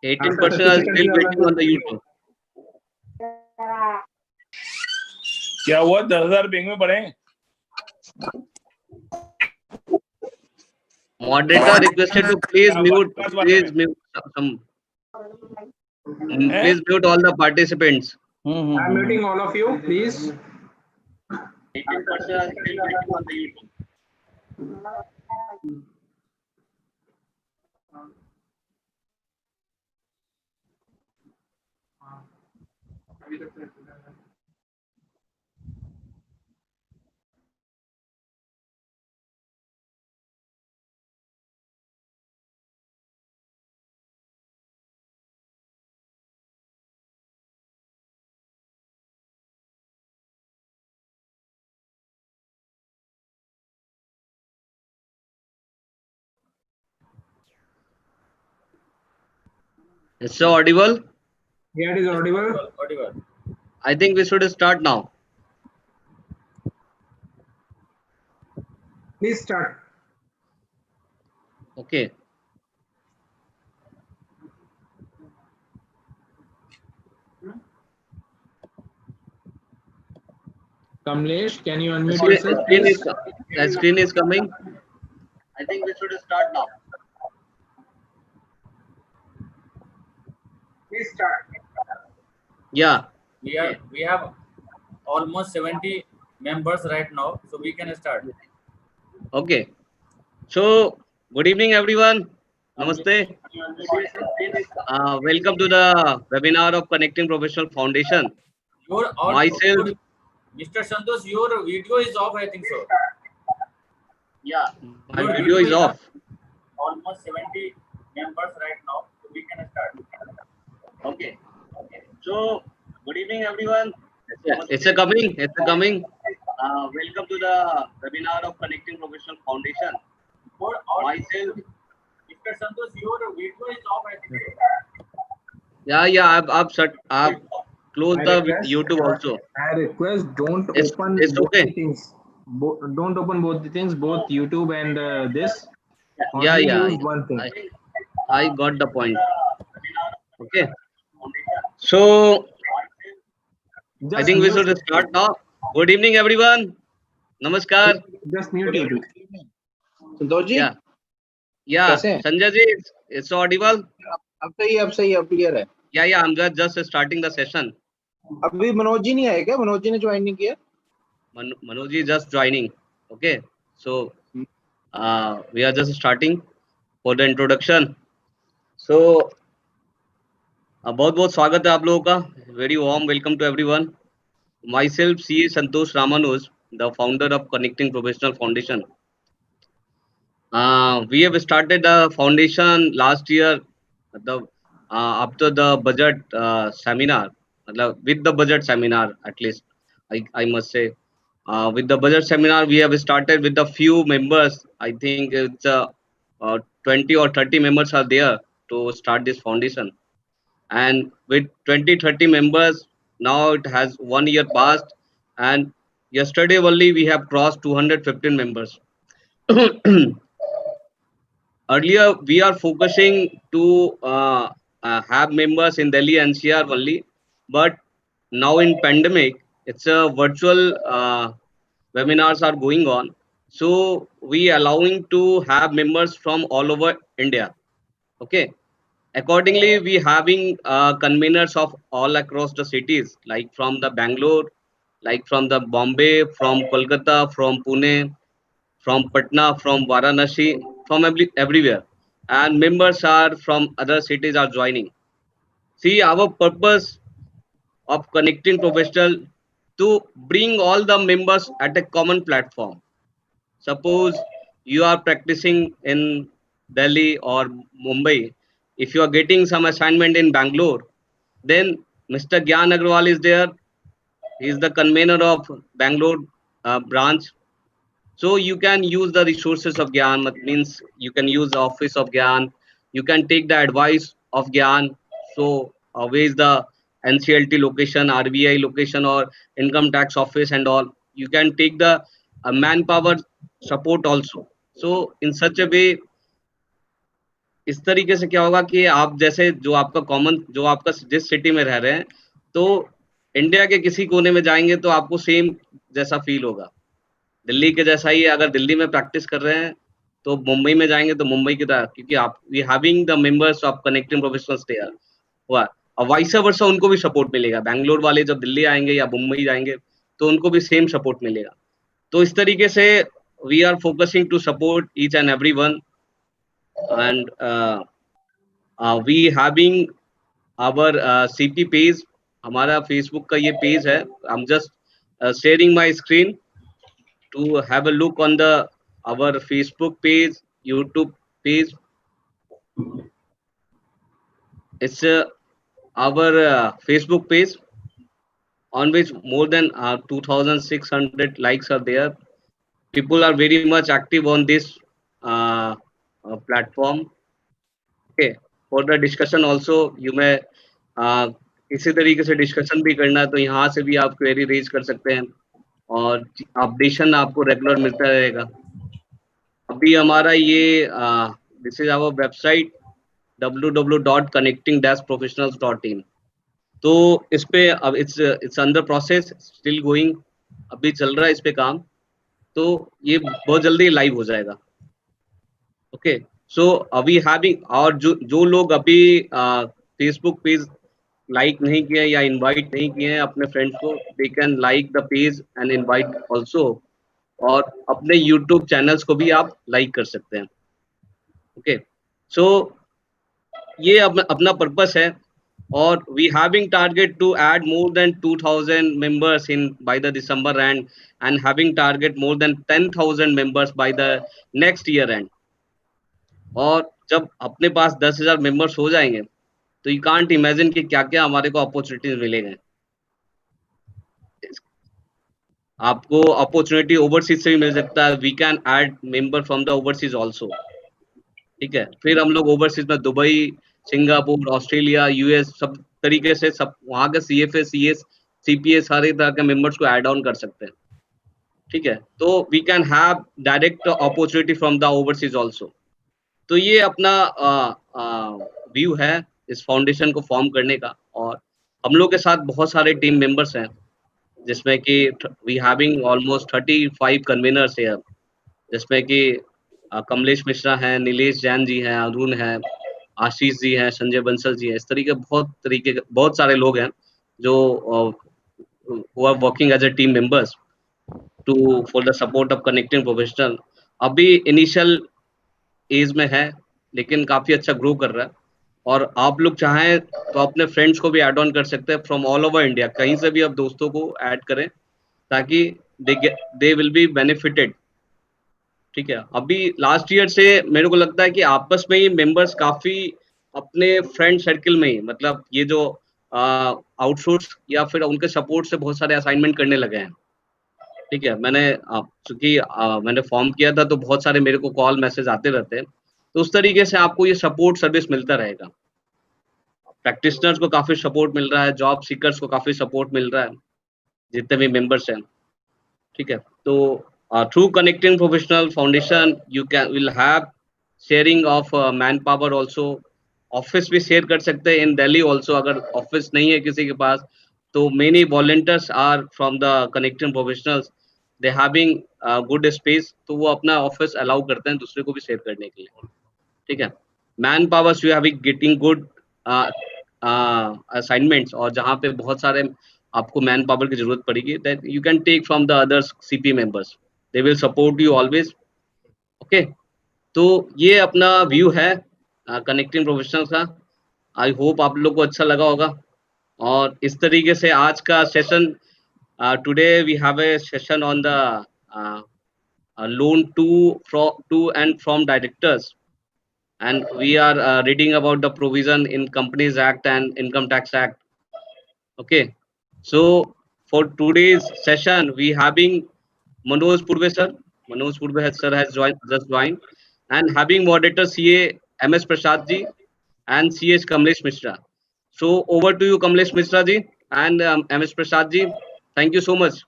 After 18% 30 are seconds still you are waiting going on to the video. YouTube. क्या हुआ 10,000 ping में पड़े Moderator requested to please mute some. Please mute all the participants. I'm muting all of you, please. 18% are still waiting on the YouTube. Is so audible? Yeah, it is audible. I think we should start now. Please start. Okay. Kamlesh, can you unmute Screen, yourself, screen please? is the screen is coming. I think we should start now. Please start. Yeah. We have almost 70 members right now, so we can start. Okay. So good evening, everyone. Namaste. Welcome to the webinar of Connecting Professional Foundation. Myself. Mr. Santosh, your video is off, I think so. Yeah. My Your video is off. Almost 70 members right now, so we can start. Okay. So good evening, everyone. It's a coming. Welcome to the webinar of Connecting Professional Foundation. Myself. Mr. Santosh, your video is off, I think so. Yeah. I've closed the YouTube also. I request don't It's open okay. both the things. Don't open both the things, both YouTube and this. Yeah. Only use one thing. I got the point. Okay. So I think we should start now. Good evening, everyone. Namaskar. Just mute YouTube. Santosh ji Yeah. कैसे हैं? Sanjay ji, it's audible. अब सही अब clear है. Yeah. I'm just starting the session. अभी मनोज जी नहीं आए क्या? मनोज जी ने ज्वाइन नहीं किया? Manoj ji just joining. Okay. So we are just starting for the introduction. So बहुत स्वागत है आप लोगों का. Very warm welcome to everyone. Myself, CA Santosh Ramanuj, the founder of Connecting Professional Foundation. We have started the foundation last year after the budget seminar, with the budget seminar at least, I must say. With the budget seminar, we have started with a few members. I think it's 20 or 30 members are there to start this foundation. And with 20-30 members, now it has 1 year passed, and yesterday only we have crossed 215 members. Earlier we are focusing to have members in Delhi NCR only, but now in pandemic it's a virtual webinars are going on, so we allowing to have members from all over India. Okay. Accordingly, we having conveners of all across the cities, like from the Bangalore, like from the Bombay, from Kolkata, from Pune, from Patna, from Varanasi, from everywhere. And members are from other cities are joining. See, our purpose of connecting professional to bring all the members at a common platform. Suppose you are practicing in Delhi or Mumbai. If you are getting some assignment in Bangalore, then Mr. Gyan Agrawal is there. He is the convener of Bangalore branch. So you can use the resources of Gyan. That means you can use the office of Gyan. You can take the advice of Gyan. So where is the NCLT location, RBI location, or income tax office and all. You can take the manpower support also. So in such a way, इस तरीके से क्या होगा कि आप जैसे जो आपका कॉमन, जो आपका जिस सिटी में रह रहे हैं, तो इंडिया के किसी कोने में जाएंगे तो आपको सेम जैसा फील होगा, दिल्ली के जैसा ही। अगर दिल्ली में प्रैक्टिस कर रहे हैं तो मुंबई में जाएंगे तो मुंबई की तरह, क्योंकि आप we having the members of connecting professionals there, हुआ। और वाइस वर्सा उनको भी सपोर्ट मिलेगा, बैंगलोर वाले जब दिल्ली आएंगे या मुंबई जाएंगे तो उनको भी सेम सपोर्ट मिलेगा। तो इस तरीके से we are focusing to support each and every one, and we having our CP page, हमारा फेसबुक का ये पेज है। I am just sharing my screen to have a look on the our Facebook page, YouTube page. It's our Facebook page on which more than 2,600 likes are there. People are very much active on this platform. Okay, for the discussion also you may इसी तरीके से discussion भी करना है तो यहाँ से भी आप क्वेरी रेज कर सकते हैं और अपडेशन आपको रेगुलर मिलता रहेगा। अभी हमारा ये this is our website www.connecting-professionals.in। तो इस पे अब it's under process, still going, अभी चल रहा है इस पे काम, तो ये बहुत जल्दी लाइव हो जाएगा। ओके, सो अभी हैविंग, और जो लोग अभी फेसबुक पेज लाइक नहीं किए या इनवाइट नहीं किए हैं अपने फ्रेंड्स को, they can like the page and invite also, और अपने यूट्यूब चैनल्स को भी आप लाइक कर सकते हैं। ओके, सो ये अपना पर्पस है, और we having target to add more than 2,000 members in by the December end having target more than 10,000 members by the next year end. और जब अपने पास 10,000 मेंबर्स हो जाएंगे तो यू कांट इमेजिन कि क्या क्या हमारे को अपॉर्चुनिटीज मिलेंगे। आपको अपॉर्चुनिटी ओवरसीज से भी मिल सकता है, we can add member from the overseas also, ठीक है। फिर हम लोग ओवरसीज में दुबई, सिंगापुर, ऑस्ट्रेलिया, यूएस, सब तरीके से सब वहाँ के सीएफए, सीएस, सीपीए सारे तरह के मेंबर्स को ऐड ऑन कर सकते हैं, ठीक है। तो we can have direct opportunity from the overseas also. तो ये अपना व्यू है इस फाउंडेशन को फॉर्म करने का, और हम लोग के साथ बहुत सारे टीम मेंबर्स हैं, जिसमें कि वी हैविंग ऑलमोस्ट 35 कन्वीनर्स है, जिसमें कि कमलेश मिश्रा हैं, नीलेश जैन जी हैं, अरुण हैं, आशीष जी हैं, संजय बंसल जी हैं। इस तरीके बहुत सारे लोग हैं जो who are working as a team members for the support of connecting professional। अभी इनिशियल एज में है लेकिन काफी अच्छा ग्रो कर रहा है, और आप लोग चाहें तो अपने फ्रेंड्स को भी ऐड ऑन कर सकते हैं फ्रॉम ऑल ओवर इंडिया, कहीं से भी आप दोस्तों को ऐड करें ताकि दे विल बी बेनिफिटेड, ठीक है। अभी लास्ट ईयर से मेरे को लगता है कि आपस में ही मेंबर्स काफी अपने फ्रेंड सर्किल में ही, मतलब ये जो आउटसोर्स या फिर उनके सपोर्ट से बहुत सारे असाइनमेंट करने लगे हैं, ठीक है। चूंकि मैंने फॉर्म किया था तो बहुत सारे मेरे को कॉल मैसेज आते रहते हैं, तो उस तरीके से आपको ये सपोर्ट सर्विस मिलता रहेगा। प्रैक्टिशनर्स को काफी सपोर्ट मिल रहा है, जॉब सीकर्स को काफी सपोर्ट मिल रहा है, जितने भी मेंबर्स हैं, ठीक है। तो through connecting professional foundation you will have sharing of man power also. Office भी शेयर कर सकते हैं इन दिल्ली ऑल्सो, अगर ऑफिस नहीं है किसी के पास तो many volunteers are from the connecting professionals, they having good space, तो वो अपना ऑफिस अलाउ करते हैं दूसरे को भी शेयर करने के लिए, ठीक है। Man powers you have getting good assignments, और जहाँ पे बहुत सारे आपको मैन पावर की जरूरत पड़ेगी, that you can take from the others CP members, they will support you always. Okay, तो ये अपना व्यू है कनेक्टिंग प्रोफेशनल्स का। आई होप आप लोग को अच्छा लगा होगा, और इस तरीके से आज का session, today we have a session on the loan to and from directors, and we are reading about the provision in Companies Act and Income Tax Act. Okay, so for today's session we having Manoj Purve sir. Manoj Purve sir has just joined, and having moderator CA MS Prasad ji and CH Kamlesh Mishra. So over to you Kamlesh Mishra ji and MS Prasad ji. Thank you so much.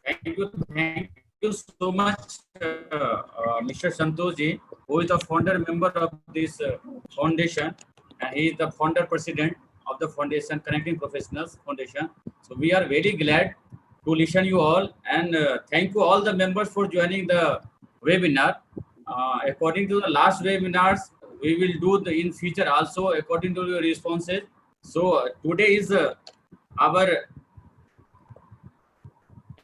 Thank you so much Mr. Santosh ji, who is the founder member of this foundation, and he is the founder president of the foundation, Connecting Professionals Foundation. So we are very glad to listen you all, and thank you all the members for joining the webinar. According to the last webinars, we will do the in future also according to your responses. So today is our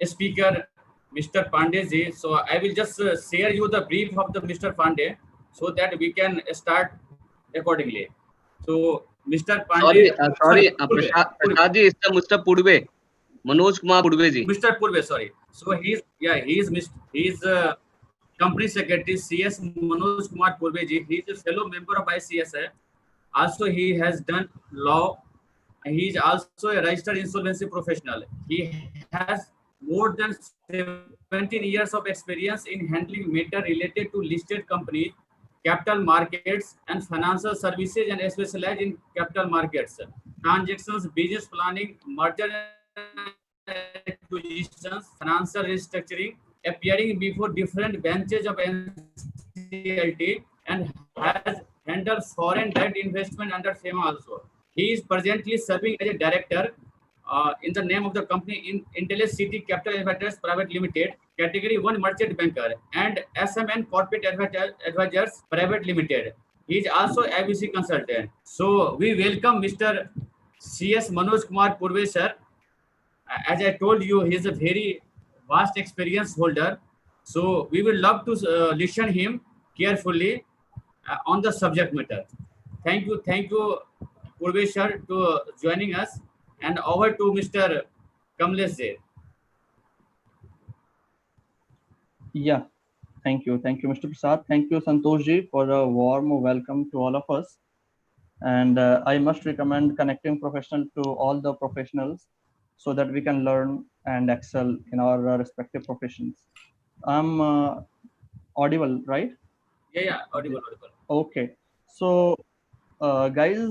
speaker, Mr. Pandey ji. So I will just share you the brief of the Mr. Pandey so that we can start accordingly. So Mr. Pandey, Sorry, Purve. Prasad ji, it's Mr. Purve, Manoj Kumar Purve ji. Mr. Purve, sorry. So he is company secretary CS Manoj Kumar Purve ji. He is a fellow member of ICSI. Also, he has done law. He is also a registered insolvency professional. He has more than 17 years of experience in handling matter related to listed companies, capital markets, and financial services, and specialized in capital markets, transactions, business planning, merger and acquisitions, financial restructuring, appearing before different benches of NCLT, and has handled foreign direct investment under FEMA also. He is presently serving as a director in the name of the company in Intellis City Capital Advisors Private Limited, Category 1 Merchant Banker, and SMN Corporate Advisors Private Limited. He is also ABC consultant. So we welcome Mr. CS Manoj Kumar Purve sir. As I told you, he is a very vast experience holder. So we will love to listen him carefully on the subject matter. Thank you, Purve sir, to joining us. And over to Mr. Kamlesh Jain. Yeah, thank you, Mr. Prasad. Thank you, Santosh ji, for a warm welcome to all of us. And I must recommend Connecting Professional to all the professionals so that we can learn and excel in our respective professions. I'm audible, right? Yeah, audible. Okay. So, guys,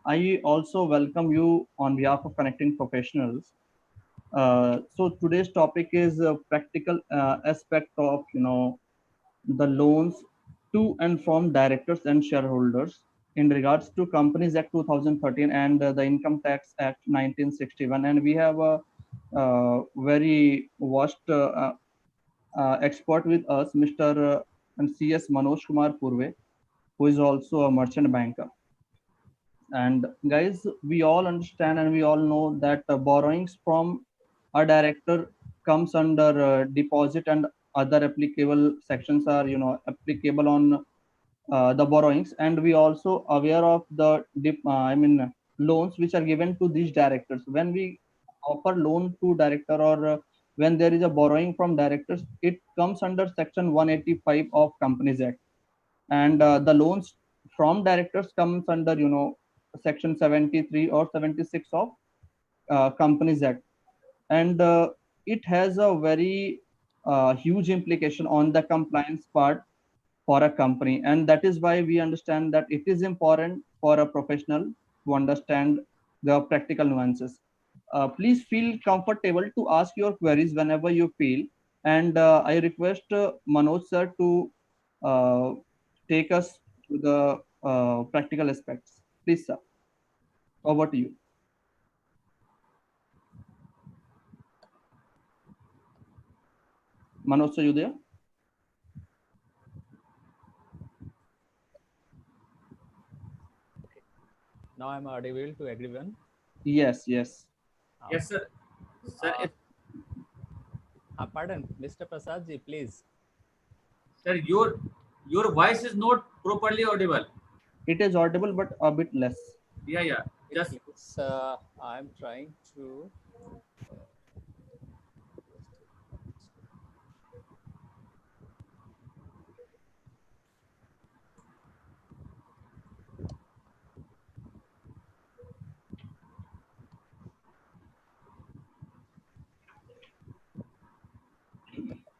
I also welcome you on behalf of Connecting Professionals. So today's topic is a practical aspect of the loans to and from directors and shareholders in regards to Companies Act 2013 and the Income Tax Act 1961. And we have a very vast expert with us, Mr. and CS Manoj Kumar Purve, who is also a merchant banker. And guys, we all understand and we all know that borrowings from a director comes under deposit, and other applicable sections are applicable on the borrowings. And we also aware of the loans which are given to these directors. When we offer loan to director, or when there is a borrowing from directors, it comes under section 185 of Companies Act. And the loans from directors comes under section 73 or 76 of Companies Act. And it has a very huge implication on the compliance part for a company. And that is why we understand that it is important for a professional to understand the practical nuances. Please feel comfortable to ask your queries whenever you feel. And I request Manoj sir to take us to the practical aspects. Please, sir. Over to you. Manoj, are you there? Now I'm audible to everyone. Yes. Yes, sir. Sir, Pardon, Mr. Prasad ji, please. sir, your voice is not properly audible. It is audible, but a bit less. Yeah. Just I'm trying to.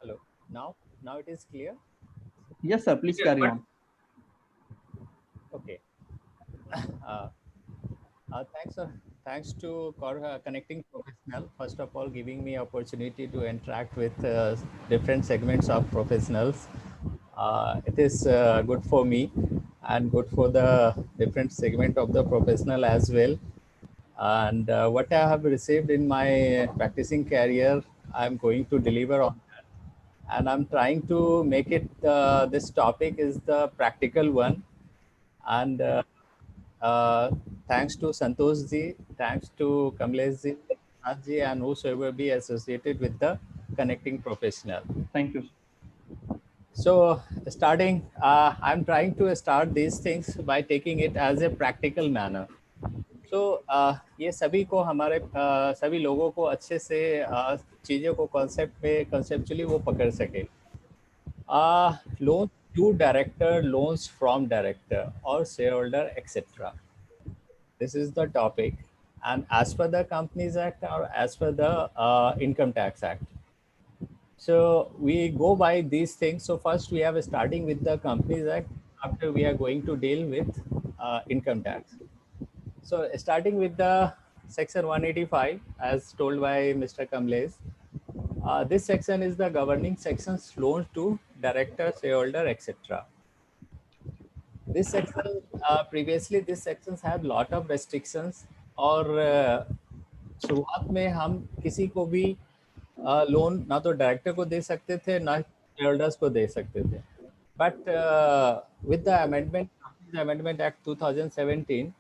Hello. Now it is clear. Yes, sir. Please carry on. Okay. Thanks to Connecting Professionals. professional. First of all, giving me opportunity to interact with different segments of professionals. It is good for me and good for the different segment of the professional as well. And what I have received in my practicing career, I'm going to deliver on that. And I'm trying to make it, this topic is the practical one. And uh, thanks to Santosh ji, thanks to Kamlesh ji, Raj ji, and whosoever be associated with the connecting professional. Thank you. So starting, I'm trying to start these things by taking it as a practical manner. तो ये सभी को हमारे सभी लोगों को अच्छे से चीज़ों को कॉन्सेप्ट पे कंसेप्चुअली वो पकड़ सके. Loans to director, loans from director or shareholder, etc. This is the topic, and as per the Companies Act or as per the Income Tax Act. So we go by these things. So first we have starting with the Companies Act. After we are going to deal with income tax. So starting with the section 185, as told by Mr. Kamlesh, this section is the governing sections loans to director, shareholder, etc. This section, previously this sections had lot of restrictions और शुरुआत में हम किसी को भी loan ना तो director को दे सकते थे ना शेयरहोल्डर्स को दे सकते थे. But with the Amendment Act 2017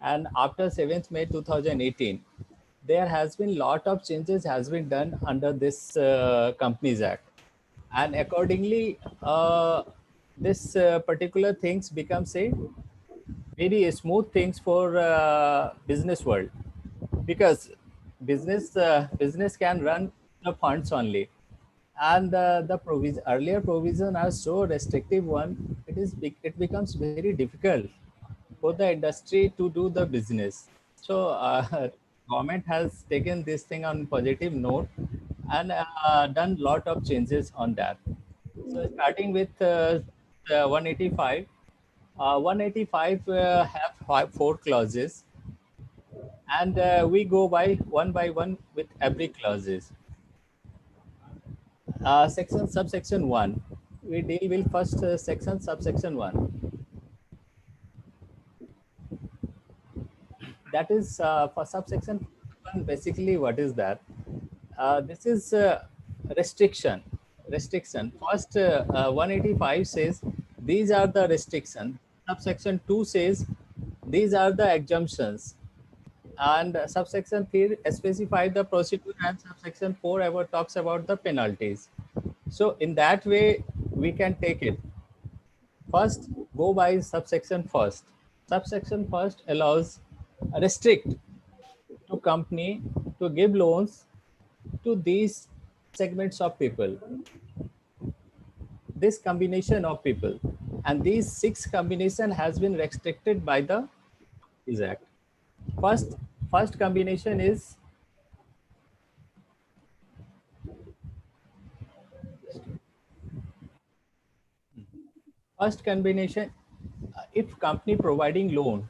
and after 7th May 2018, there has been lot of changes has been done under this Companies Act, and accordingly this particular things becomes a very smooth things for business world, because business can run the funds only, and the earlier provision are so restrictive one, it becomes very difficult for the industry to do the business. So government has taken this thing on positive note and done lot of changes on that. So starting with 185, 185 have 4 clauses, and we go by one with every clauses. Subsection 1, we deal with first section, subsection 1. That is for subsection 1, basically what is that? This is restriction. First 185 says these are the restrictions. Subsection 2 says these are the exemptions. And subsection 3 specify the procedure, and subsection 4 ever talks about the penalties. So in that way we can take it. First go by subsection first. Subsection first allows restrict to company to give loans to these segments of people, this combination of people, and these 6 combination has been restricted by the Companies Act. First combination is if company providing loan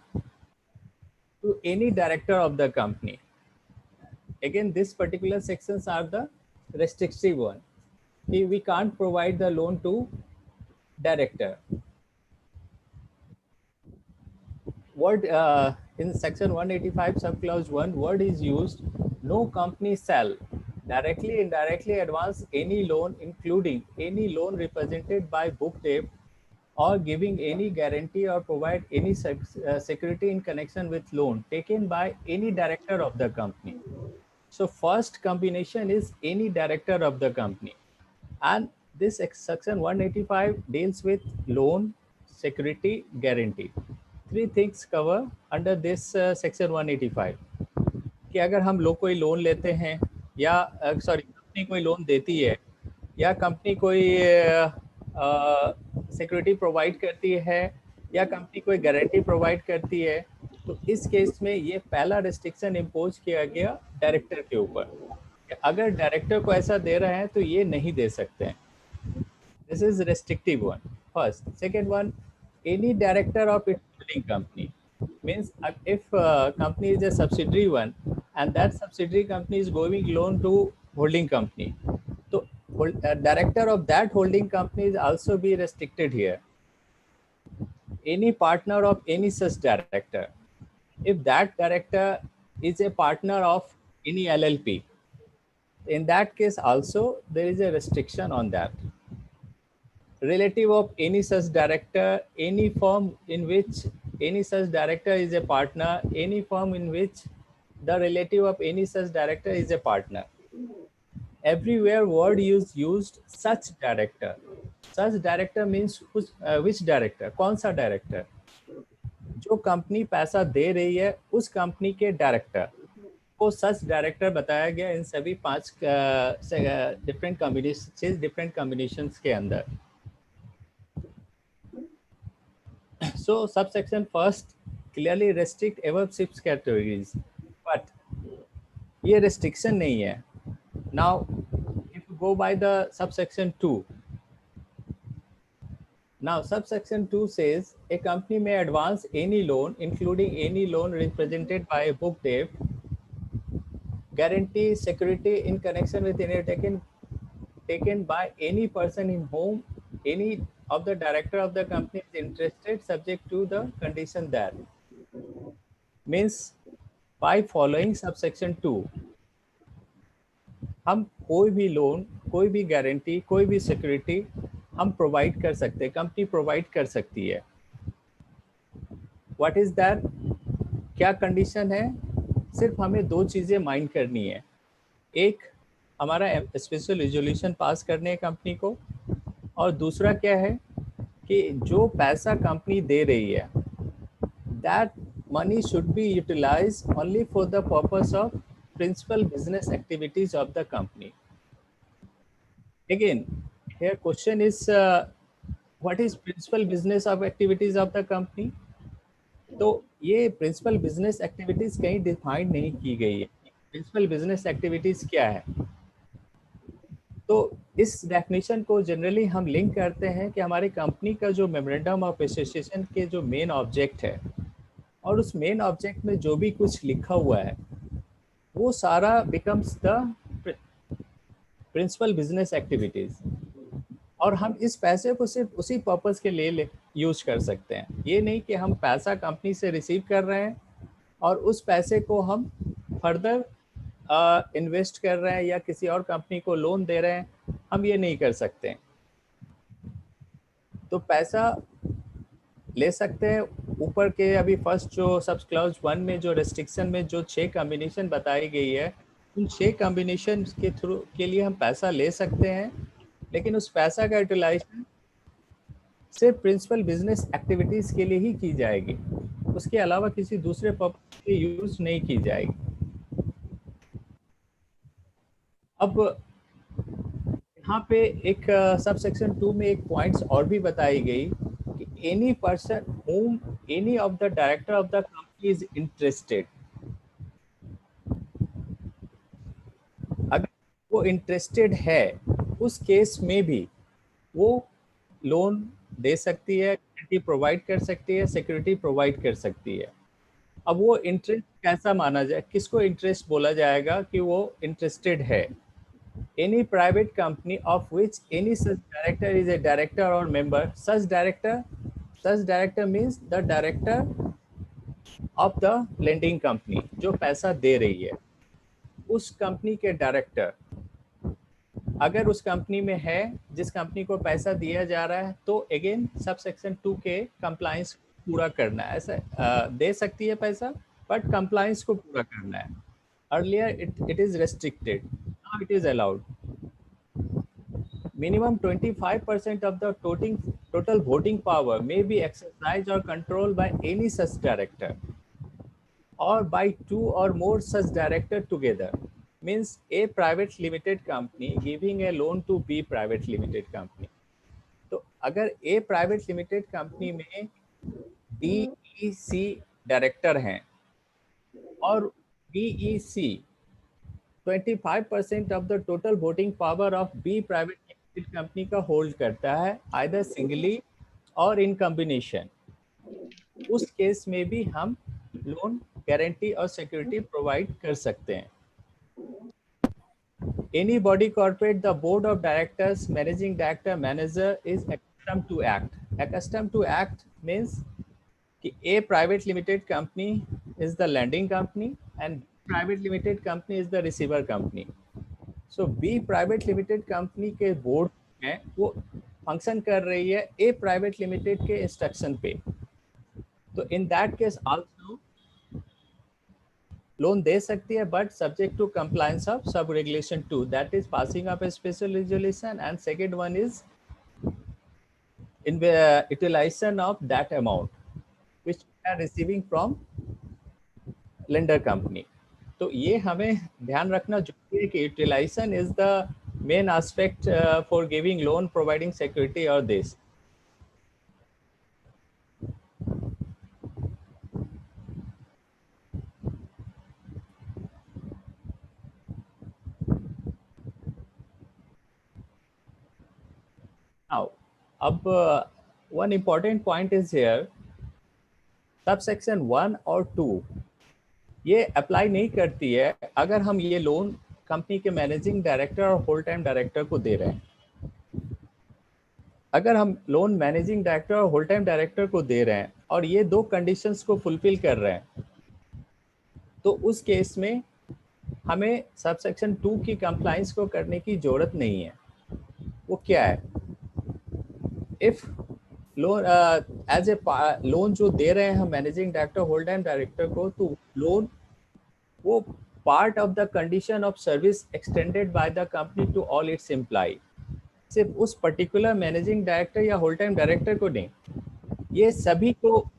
to any director of the company. Again, this particular sections are the restrictive one. We can't provide the loan to director. Word in section 185 subclause 1, word is used, no company shall directly, indirectly advance any loan, including any loan represented by book debt or giving any guarantee or provide any security in connection with loan taken by any director of the company. So first combination is any director of the company, and this section 185 deals with loan, security, guarantee. 3 things cover under this section 185. कि अगर हम लोग कोई loan लेते हैं या company कोई loan देती है या कंपनी कोई सिक्योरिटी प्रोवाइड करती है या कंपनी कोई गारंटी प्रोवाइड करती है, तो इस केस में ये पहला रिस्ट्रिक्शन इम्पोज किया गया डायरेक्टर के ऊपर. अगर डायरेक्टर को ऐसा दे रहे हैं तो ये नहीं दे सकते हैं. This is restrictive one first. Second one, any director of its holding company, means if company is a subsidiary one, and that subsidiary company is giving loan to holding company. So director of that holding company is also be restricted here. Any partner of any such director, if that director is a partner of any LLP, in that case also there is a restriction on that. Relative of any such director, any firm in which any such director is a partner, any firm in which the relative of any such director is a partner. Everywhere word is used such director. Such director means which director, कौन सा director? जो company पैसा दे रही है उस company के director को सच डायरेक्टर बताया गया इन सभी 5 डिफरेंट कॉम्बिनेशंस के अंदर. So subsection first clearly restrict above 6 categories, but ये restriction नहीं है. Now if you go by the subsection 2, now subsection 2 says a company may advance any loan including any loan represented by a book debt, guarantee security in connection with any taken by any person in whom any of the director of the company is interested, subject to the condition that means by following subsection 2 हम कोई भी loan, कोई भी guarantee, कोई भी security हम provide कर सकते हैं, कंपनी प्रोवाइड कर सकती है. What is that? क्या कंडीशन है? सिर्फ हमें 2 चीजें माइंड करनी है. एक, हमारा स्पेशल रिजोल्यूशन पास करने है कंपनी को, और दूसरा क्या है कि जो पैसा कंपनी दे रही है that money should be utilized only for the purpose of principal business activities of the company. Again, here question is what is principal business of activities of the company? तो ये principal business activities कहीं define नहीं की गई है. Principal business activities क्या है? तो इस डेफिनेशन को जनरली हम लिंक करते हैं कि हमारी कंपनी का जो मेमोरेंडम ऑफ एसोसिएशन के जो मेन ऑब्जेक्ट है और उस मेन ऑब्जेक्ट में जो भी कुछ लिखा हुआ है वो सारा becomes the principal business activities, और हम इस पैसे को सिर्फ उसी पर्पस के लिए यूज कर सकते हैं. ये नहीं कि हम पैसा कंपनी से रिसीव कर रहे हैं और उस पैसे को हम फर्दर इन्वेस्ट कर रहे हैं या किसी और कंपनी को लोन दे रहे हैं, हम ये नहीं कर सकते हैं. तो पैसा ले सकते हैं. ऊपर के अभी फर्स्ट जो सब क्लॉज 1 में जो रेस्ट्रिक्शन में जो 6 कॉम्बिनेशन बताई गई है, उन 6 कॉम्बिनेशन के थ्रू के लिए हम पैसा ले सकते हैं, लेकिन उस पैसा का यूटिलाइजेशन सिर्फ प्रिंसिपल बिजनेस एक्टिविटीज के लिए ही की जाएगी, उसके अलावा किसी दूसरे पर्पस के यूज नहीं की जाएगी. अब यहाँ पे एक सब सेक्शन 2 में एक पॉइंट्स और भी बताई गई कि any person whom any of the director of the company is interested, अगर वो इंटरेस्टेड है उस केस में भी वो लोन दे सकती है, गारंटी प्रोवाइड कर सकती है, सिक्योरिटी प्रोवाइड कर सकती है. अब वो इंटरेस्ट कैसा माना जाए, किसको इंटरेस्ट बोला जाएगा कि वो इंटरेस्टेड है? Any private company of which any such director is a director or member, such director means the director of the lending company, जो पैसा दे रही है उस कंपनी के डायरेक्टर अगर उस कंपनी में है जिस कंपनी को पैसा दिया जा रहा है, तो अगेन सब सेक्शन 2 के कंप्लायंस पूरा करना है. ऐसा दे सकती है पैसा, बट कंप्लायंस को पूरा करना है. Earlier it is restricted, now it is allowed. Minimum 25% of the total voting power may be exercised or controlled by any such director or by 2 or more such director together. Means A private limited company giving a loan to B private limited company. तो अगर A private limited company में DEC director हैं और BEC 25% of the total voting power of B private limited company का hold करता है, either singly or in combination, उस case में भी हम लोन गारंटी और सिक्योरिटी प्रोवाइड कर सकते हैं. Any body corporate, the board of directors, managing director, manager is accustomed to act. Accustomed to act means कि A private limited company is the lending company and private limited company is the receiver company. So B private limited company के board में वो function कर रही है A private limited के instruction पे. तो in that case also loan दे सकती है but subject to compliance of sub regulation 2, that is passing of a special resolution and second one is in utilization of that amount which we are receiving from lender company. तो ये हमें ध्यान रखना जरूरी है कि utilization is the main aspect for giving loan, providing security और this. Now, अब one important point is here, subsection 1 और 2 ये अप्लाई नहीं करती है अगर हम ये लोन कंपनी के मैनेजिंग डायरेक्टर और होल टाइम डायरेक्टर को दे रहे हैं. अगर हम लोन मैनेजिंग डायरेक्टर और होल टाइम डायरेक्टर को दे रहे हैं और ये दो कंडीशंस को फुलफिल कर रहे हैं, तो उस केस में हमें सबसेक्शन 2 की कंप्लायंस को करने की जरूरत नहीं है. वो क्या है? If loan as a loan जो दे रहे हैं हम managing director whole time director को, तो लोन वो part of the condition of service extended by the company to all its employ. सिर्फ उस पर्टिकुलर मैनेजिंग डायरेक्टर या होल टाइम डायरेक्टर को नहीं, ये सभी को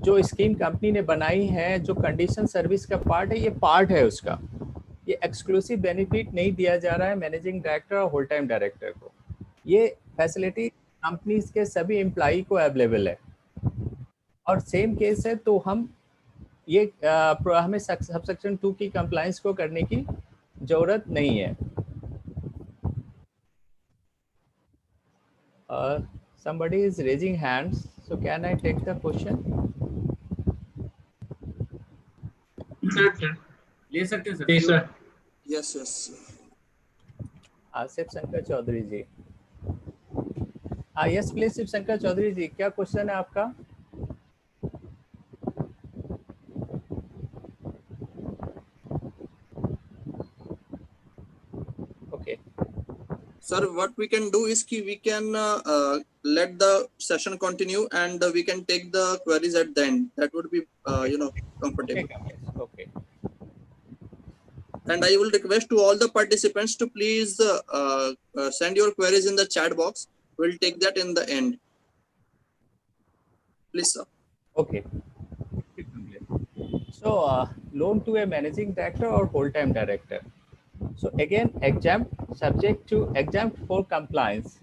जो स्कीम कंपनी ने बनाई है, जो कंडीशन सर्विस का पार्ट है, ये पार्ट है उसका. ये एक्सक्लूसिव बेनिफिट नहीं दिया जा रहा है मैनेजिंग डायरेक्टर और होल टाइम डायरेक्टर को. ये फैसिलिटी कंपनीज के सभी एम्प्लॉई को अवेलेबल है. और सेम केस है तो हम ये हमें सबसेक्शन 2 की कंप्लायंस को करने की जरूरत नहीं है. Somebody is raising hands, so can I take the question? ले सकते हैं sir. Yes, sir. Yes, yes. Shiv Shankar Chaudhary ji. Yes please Shiv Shankar Chaudhary ji, क्या क्वेश्चन है आपका? Okay Sir, what we can do is we can let the session continue and we can take the queries at the end. That would be comfortable. Okay. And I will request to all the participants to please send your queries in the chat box. We'll take that in the end. Please, sir. Okay. So loan to a managing director or whole time director. So again, subject for compliance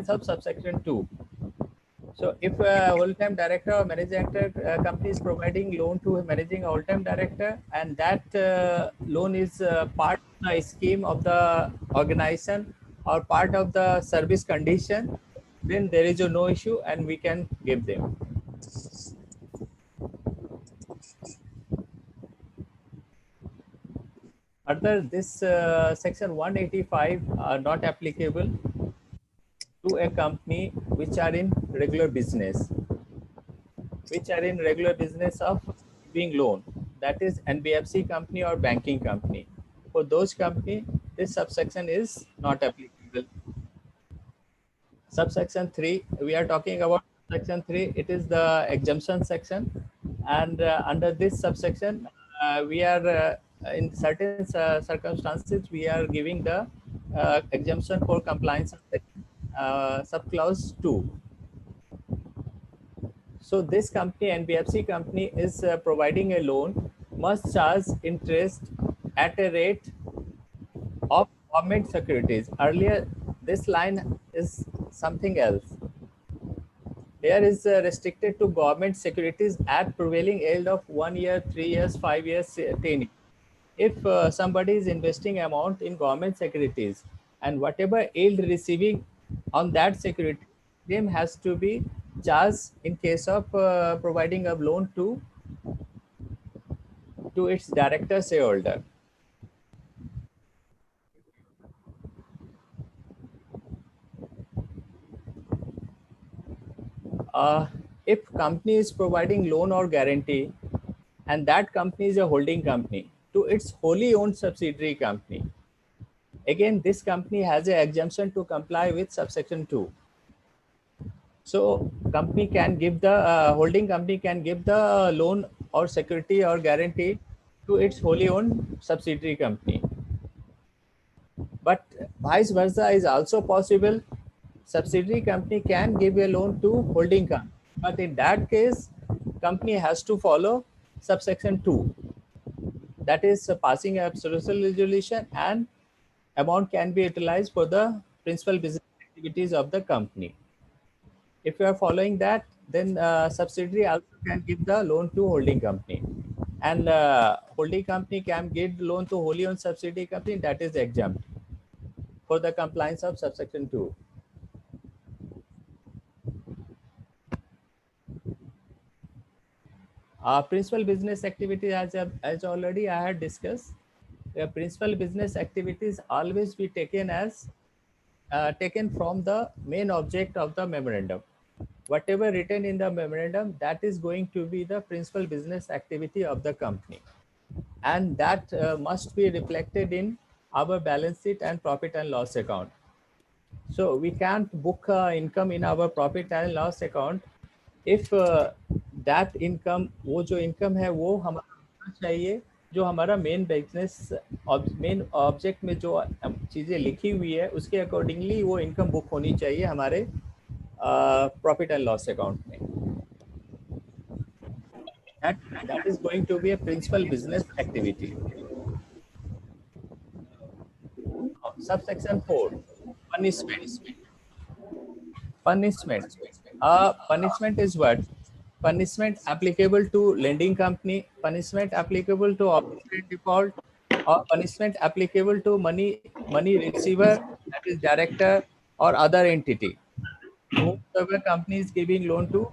of subsection 2. So if a whole time director or managing director company is providing loan to a managing whole time director, and that loan is part of the scheme of the organization or part of the service condition, then there is no issue and we can give them. Further, this section 185 are not applicable to a company which are in regular business, of giving loan, that is NBFC company or banking company. For those company, this subsection is not applicable. Subsection 3, we are talking about section 3, it is the exemption section, and under this subsection we are in certain circumstances we are giving the exemption for compliance subclause 2. So this company, NBFC company, is providing a loan, must charge interest at a rate of government securities. Earlier this line is something else. Here is restricted to government securities at prevailing yield of 1 year, 3 years, 5 years, 10 years. If somebody is investing amount in government securities and whatever yield receiving on that security, them has to be charged in case of providing a loan to to its director shareholder. If company is providing loan or guarantee and that company is a holding company to its wholly owned subsidiary company, again this company has an exemption to comply with subsection 2. So company can give the holding company can give the loan or security or guarantee to its wholly owned subsidiary company. But vice versa is also possible. Subsidiary company can give a loan to holding company, but in that case, company has to follow subsection 2. That is passing a social resolution and amount can be utilized for the principal business activities of the company. If you are following that, then subsidiary also can give the loan to holding company, and holding company can give loan to wholly owned subsidiary company that is exempt for the compliance of subsection 2. Principal business activity, as already I had discussed, principal business activities always be taken as taken from the main object of the memorandum. Whatever written in the memorandum, that is going to be the principal business activity of the company, and that must be reflected in our balance sheet and profit and loss account. So we can't book income in our profit and loss account if that income, वो जो income है वो हमारा होना चाहिए जो हमारा main business main object में जो चीज़ें लिखी हुई है उसके अकॉर्डिंगली वो इनकम बुक होनी चाहिए हमारे प्रॉफिट एंड लॉस अकाउंट में. That is going to be a principal business activity. Subsection 4, punishment. Punishment is what? Punishment applicable to lending company, punishment applicable to officer in default, or punishment applicable to money receiver, that is director or other entity. Whoever company is giving loan to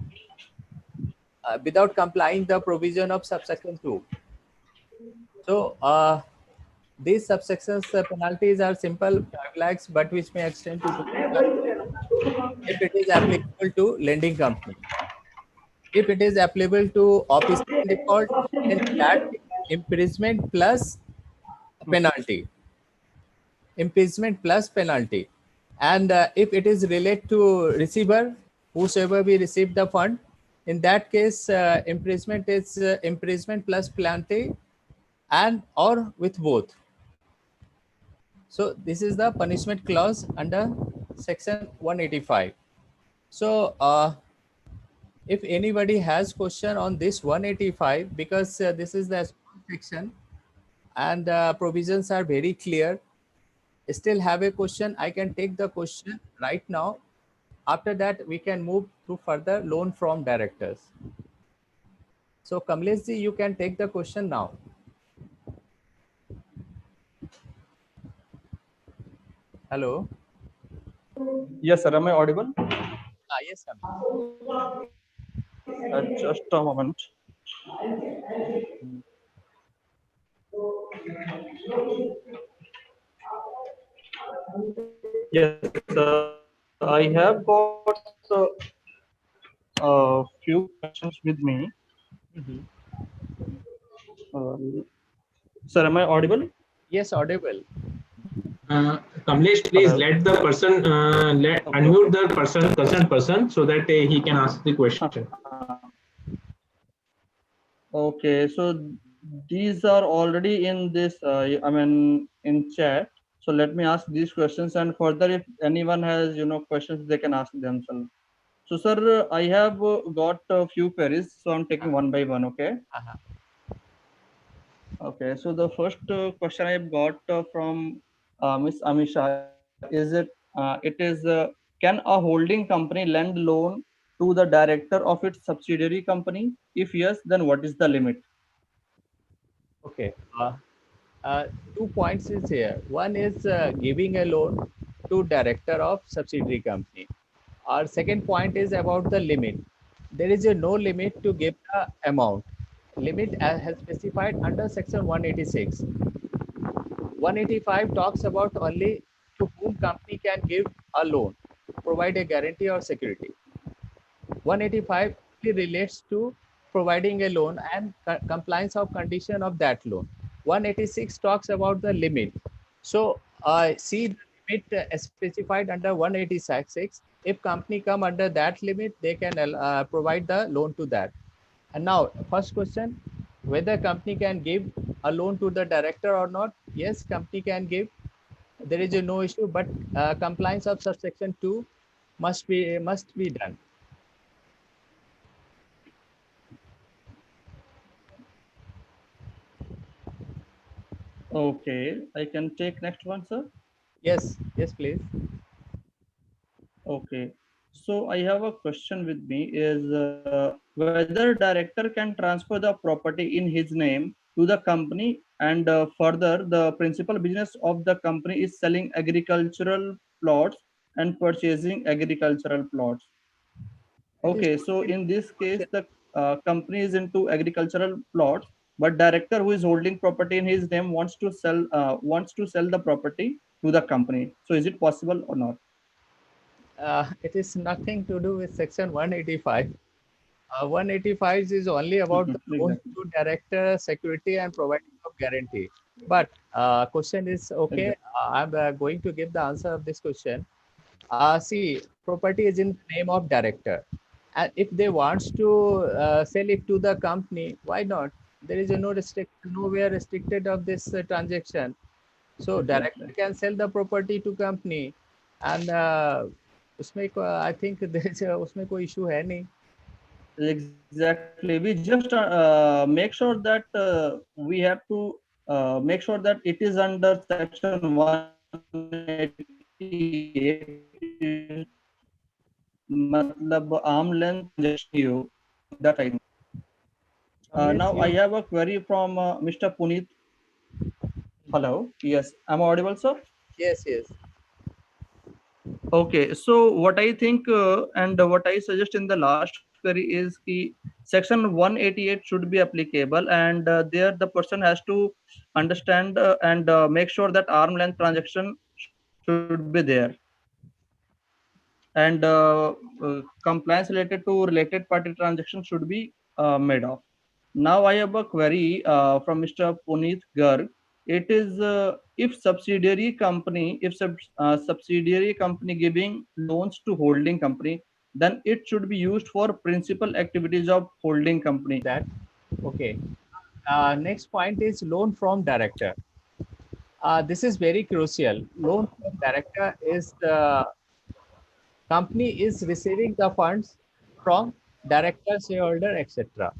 without complying the provision of subsection 2. So these subsections penalties are simple 5 lakhs, but which may extend to 2 lakhs if it is applicable to lending company. If it is applicable to officer in default, then that imprisonment plus penalty. Imprisonment plus penalty. And if it is related to receiver, whosoever we receive the fund, in that case imprisonment is imprisonment plus penalty and or with both. So this is the punishment clause under section 185. So if anybody has question on this 185, because this is the section and provisions are very clear, still have a question, I can take the question right now. After that we can move to further loan from directors. So Kamlesh ji, you can take the question now. Hello. Yes, sir. Am I audible? Yes, sir. Just a moment. Yes, I have got a few questions with me. Sir, am I audible? Yes, audible. Kamlesh, please let the person unmute the concerned person so that he can ask the question. Okay, so these are already in this in chat. So let me ask these questions, and further if anyone has questions, they can ask themselves. So sir, I have got a few queries, so I'm taking one by one. Okay. Okay, so the first question I've got from Miss Amisha is can a holding company lend loan to the director of its subsidiary company? If yes, then what is the limit? Okay. 2 points is here. One is giving a loan to director of subsidiary company. Our second point is about the limit. There is no limit to give the amount. limit has specified under section 186. 185 talks about only to whom company can give a loan, provide a guarantee or security. 185 relates to providing a loan and compliance of condition of that loan. 186 talks about the limit. So see the limit specified under 186. If company come under that limit, they can provide the loan to that. And now first question, whether company can give a loan to the director or not. Yes, company can give. There is no issue, but compliance of subsection 2 must be done. Okay, I can take next one, sir. Yes, please. Okay, so I have a question with me is whether director can transfer the property in his name to the company, and further the principal business of the company is selling agricultural plots and purchasing agricultural plots. Okay, so in this case, the company is into agricultural plots, but director who is holding property in his name wants to sell the property to the company. So is it possible or not? It is nothing to do with section 185. 185 is only about the loan to director, security and providing of guarantee. But question is, okay, I'm going to give the answer of this question. See, property is in the name of director. And if they wants to sell it to the company, why not? There is nowhere restricted of this transaction. So director can sell the property to company, and उसमें I think there is उसमें कोई issue है नहीं. Exactly. We just make sure that we have to make sure that it is under section 188. मतलब arm length ratio that I. Now I have a query from Mr. Puneet. Hello. Yes, am I audible, sir? Yes. Okay, so what I think and what I suggest in the last query is the section 188 should be applicable, and there the person has to understand and make sure that arm length transaction should be there, and compliance related to related party transaction should be made of. Now I have a query from Mr. Puneet Garg. It is if subsidiary company giving loans to holding company, then it should be used for principal activities of holding company. That okay. Next point is loan from director. This is very crucial. Loan from director is the company is receiving the funds from director, shareholder, etc.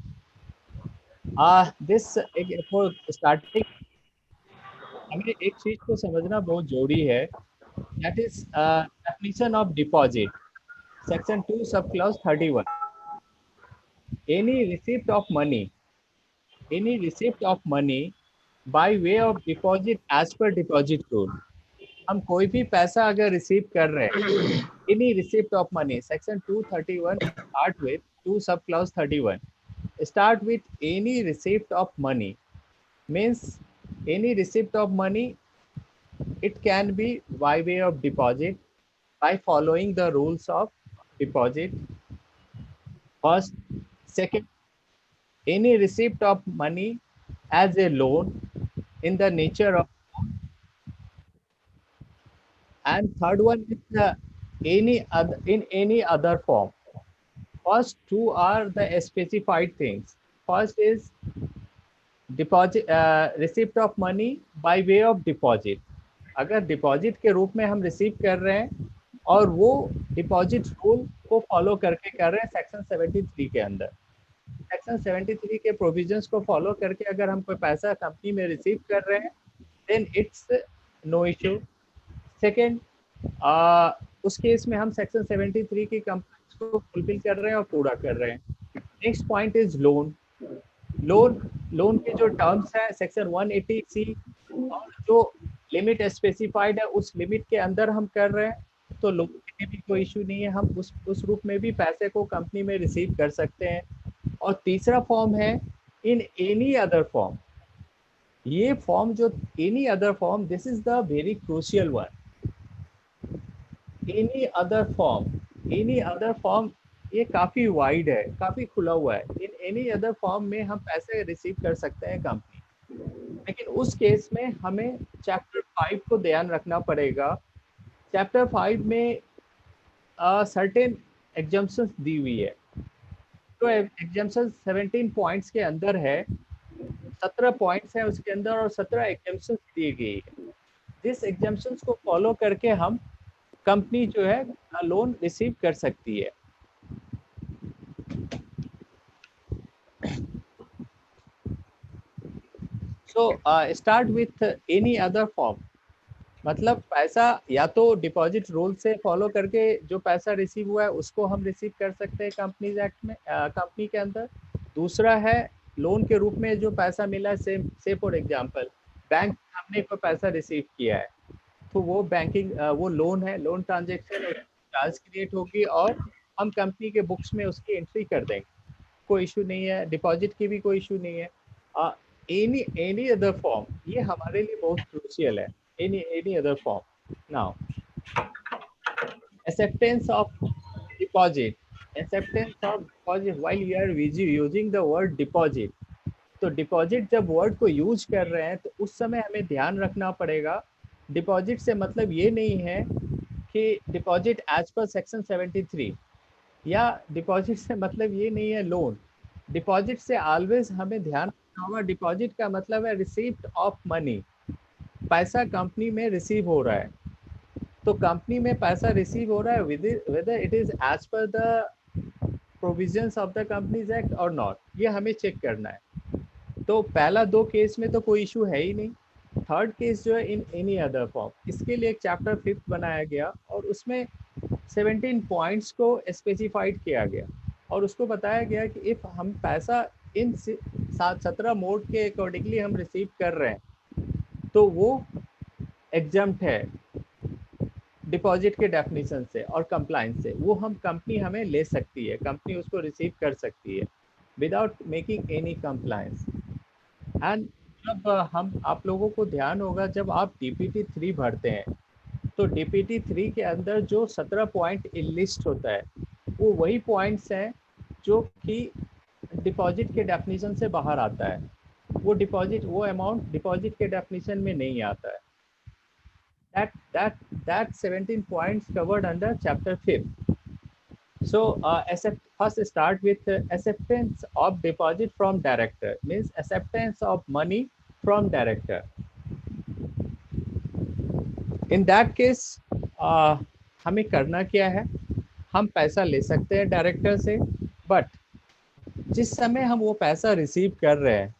This for starting हमें एक चीज को समझना बहुत जरूरी है. That is definition of deposit. Section 2 subclause 31. Any receipt of money by way of deposit as per deposit rule. हम कोई भी पैसा अगर रिसीव कर रहे हैं, any receipt of money, section 231 start with 2 subclause 31. Start with any receipt of money means any receipt of money. It can be by way of deposit by following the rules of deposit. First, second, any receipt of money as a loan in the nature of, and third one is any other form. First two are the specified things. First is deposit, receipt of money by way of deposit. अगर deposit के रूप में हम receive कर रहे हैं और वो डिपॉजिट रूल को फॉलो करके कर रहे हैं सेक्शन 73 के अंदर. सेक्शन 73 के प्रोविजंस को फॉलो करके अगर हम कोई पैसा कंपनी में रिसीव कर रहे हैं, then it's no issue. Second, उस केस में हम सेक्शन 73 की कंपनी को फुलफिल कर रहे हैं और पूरा कर रहे हैं. Next point is loan. Loan के जो टर्म्स है सेक्शन 180C और जो लिमिट स्पेसिफाइड है उस लिमिट के अंदर हम कर रहे हैं, तो लोन में भी कोई इशू नहीं है. हम उस रूप में भी पैसे को कंपनी में रिसीव कर सकते हैं. और तीसरा फॉर्म है in any other form. ये फॉर्म जो any other form, this is the very crucial one. any other form ये काफी वाइड है, काफी खुला हुआ है. इन एनी अदर फॉर्म में हम पैसे रिसीव कर सकते हैं कंपनी, लेकिन उस केस में हमें चैप्टर 5 को ध्यान रखना पड़ेगा. चैप्टर 5 में सर्टेन एग्जम्पशंस दी हुई है. तो एग्जम्पशन 17 पॉइंट्स के अंदर है, 17 पॉइंट्स है उसके अंदर और 17 एग्जम्पशंस दी गई है. जिस एग्जम्पशंस को फॉलो करके हम कंपनी जो है लोन रिसीव कर सकती है. So start with any other form, मतलब पैसा या तो डिपॉजिट रूल से फॉलो करके जो पैसा रिसीव हुआ है उसको हम रिसीव कर सकते हैं कंपनीज एक्ट में, कंपनी के अंदर. दूसरा है लोन के रूप में जो पैसा मिला है, से फॉर एग्जांपल बैंक हमने कोई पैसा रिसीव किया है, तो वो बैंकिंग वो लोन है, लोन ट्रांजेक्शन चार्ज क्रिएट होगी और हम कंपनी के बुक्स में उसकी एंट्री कर देंगे, कोई इशू नहीं है. डिपॉजिट की भी कोई इशू नहीं है. एनी अदर फॉर्म ये हमारे लिए बहुत क्रूशियल है. any other form. Now, acceptance of deposit. While you are using the word deposit, तो डिपॉजिट जब वर्ड को यूज कर रहे हैं तो उस समय हमें ध्यान रखना पड़ेगा. डिपॉजिट से मतलब ये नहीं है कि डिपॉजिट एज पर सेक्शन 73, या डिपॉजिट से मतलब ये नहीं है लोन. डिपॉजिट से ऑलवेज हमें ध्यान रखना होगा. डिपॉजिट का मतलब है रिसीप्ट ऑफ मनी, पैसा कंपनी में रिसीव हो रहा है. तो कंपनी में पैसा रिसीव हो रहा है whether it is as per the provisions of the Companies Act or not, ये हमें चेक करना है. तो पहला 2 केस में तो कोई इशू है ही नहीं. थर्ड केस जो है इन एनी अदर फॉर्म, इसके लिए एक चैप्टर 5 बनाया गया और उसमें 17 पॉइंट्स को स्पेसिफाइड किया गया और उसको बताया गया कि इफ हम पैसा इन 17 मोड के अकॉर्डिंगली हम रिसीव कर रहे हैं तो वो एग्जम्प्ट है डिपॉजिट के डेफिनेशन से और कंप्लायंस से. वो हम कंपनी हमें ले सकती है, कंपनी उसको रिसीव कर सकती है without making any compliance. And जब हम आप लोगों को ध्यान होगा, जब आप DPT 3 भरते हैं तो DPT 3 के अंदर जो 17 पॉइंट लिस्ट होता है वो वही पॉइंट्स हैं जो कि डिपॉजिट के डेफिनेशन से बाहर आता है. वो अमाउंट डिपॉजिट के डेफिनेशन में नहीं आता है. that 17 points covered under chapter 5. So first start with acceptance of deposit from director, means acceptance of money from director. In that case हमें करना क्या है, हम पैसा ले सकते हैं डायरेक्टर से, बट जिस समय हम वो पैसा रिसीव कर रहे हैं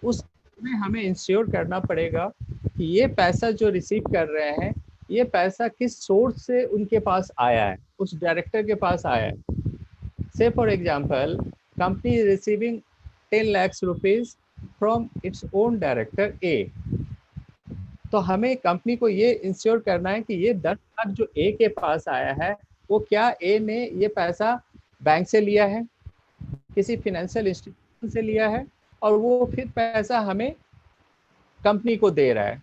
उस में हमें इंश्योर करना पड़ेगा कि ये पैसा जो रिसीव कर रहे हैं ये पैसा किस सोर्स से उनके पास आया है, उस डायरेक्टर के पास आया है. से for example company receiving 10 lakh rupees from its own director ए, तो हमें कंपनी को ये इंश्योर करना है कि ये 10 लाख जो ए के पास आया है वो क्या ए ने ये पैसा बैंक से लिया है, किसी फिनेंशियल इंस्टीट्यूशन से लिया है और वो फिर पैसा हमें कंपनी को दे रहा है.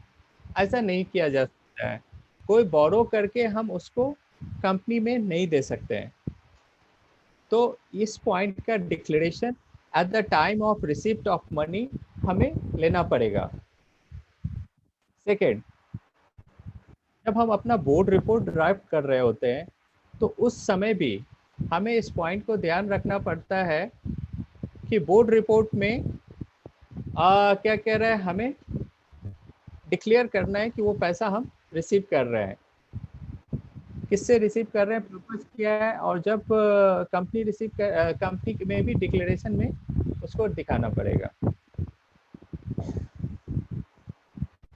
ऐसा नहीं किया जा सकता है. कोई बोरो करके हम उसको कंपनी में नहीं दे सकते हैं. तो इस पॉइंट का declaration at the time of receipt of money हमें लेना पड़ेगा. सेकेंड, जब हम अपना बोर्ड रिपोर्ट ड्राइव कर रहे होते हैं तो उस समय भी हमें इस पॉइंट को ध्यान रखना पड़ता है कि बोर्ड रिपोर्ट में क्या कह रहा है, हमें डिक्लेयर करना है कि वो पैसा हम रिसीव कर रहे हैं, किससे रिसीव कर रहे हैं, पर्पस क्या है, और जब कंपनी रिसीव कर कंपनी में भी डिक्लेरेशन में उसको दिखाना पड़ेगा.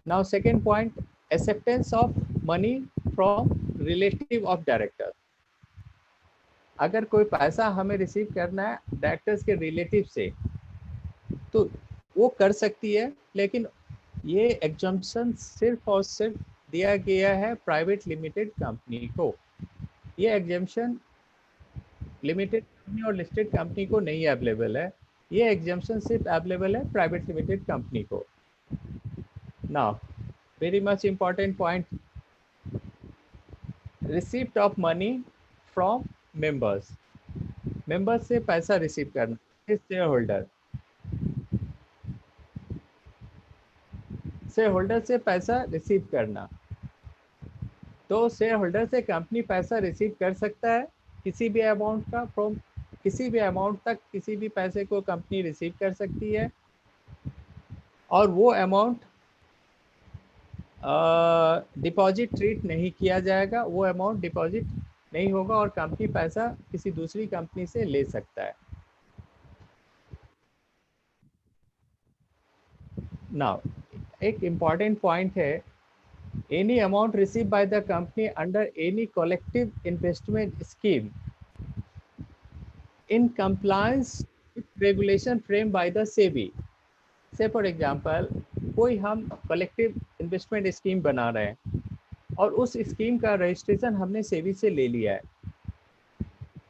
Now second point, acceptance of money from relative of director. अगर कोई पैसा हमें रिसीव करना है डायरेक्टर्स के रिलेटिव से तो वो कर सकती है, लेकिन ये एग्जम्पशन सिर्फ और सिर्फ दिया गया है प्राइवेट लिमिटेड कंपनी को. ये एग्जम्पशन लिमिटेड कंपनी और लिस्टेड कंपनी को नहीं अवेलेबल है. ये एग्जाम्पशन सिर्फ अवेलेबल है प्राइवेट लिमिटेड कंपनी को। Now very much important point, receipt of money from members. Members से पैसा रिसीव करना, शेयर होल्डर, शेयर होल्डर से पैसा रिसीव करना। तो शेयर होल्डर से कंपनी पैसा रिसीव कर सकता है किसी भी अमाउंट का, फ्रॉम किसी भी अमाउंट तक किसी भी पैसे को कंपनी रिसीव कर सकती है, और वो अमाउंट डिपॉजिट ट्रीट नहीं किया जाएगा, वो अमाउंट डिपॉजिट नहीं होगा और कंपनी पैसा किसी दूसरी कंपनी से ले सकता है। नाउ एक इम्पॉर्टेंट पॉइंट है, any amount received by the company under any collective investment scheme in compliance with regulation framed by the SEBI. Say for example, कोई हम collective investment scheme बना रहे हैं और उस स्कीम का रजिस्ट्रेशन हमने सेबी से ले लिया है,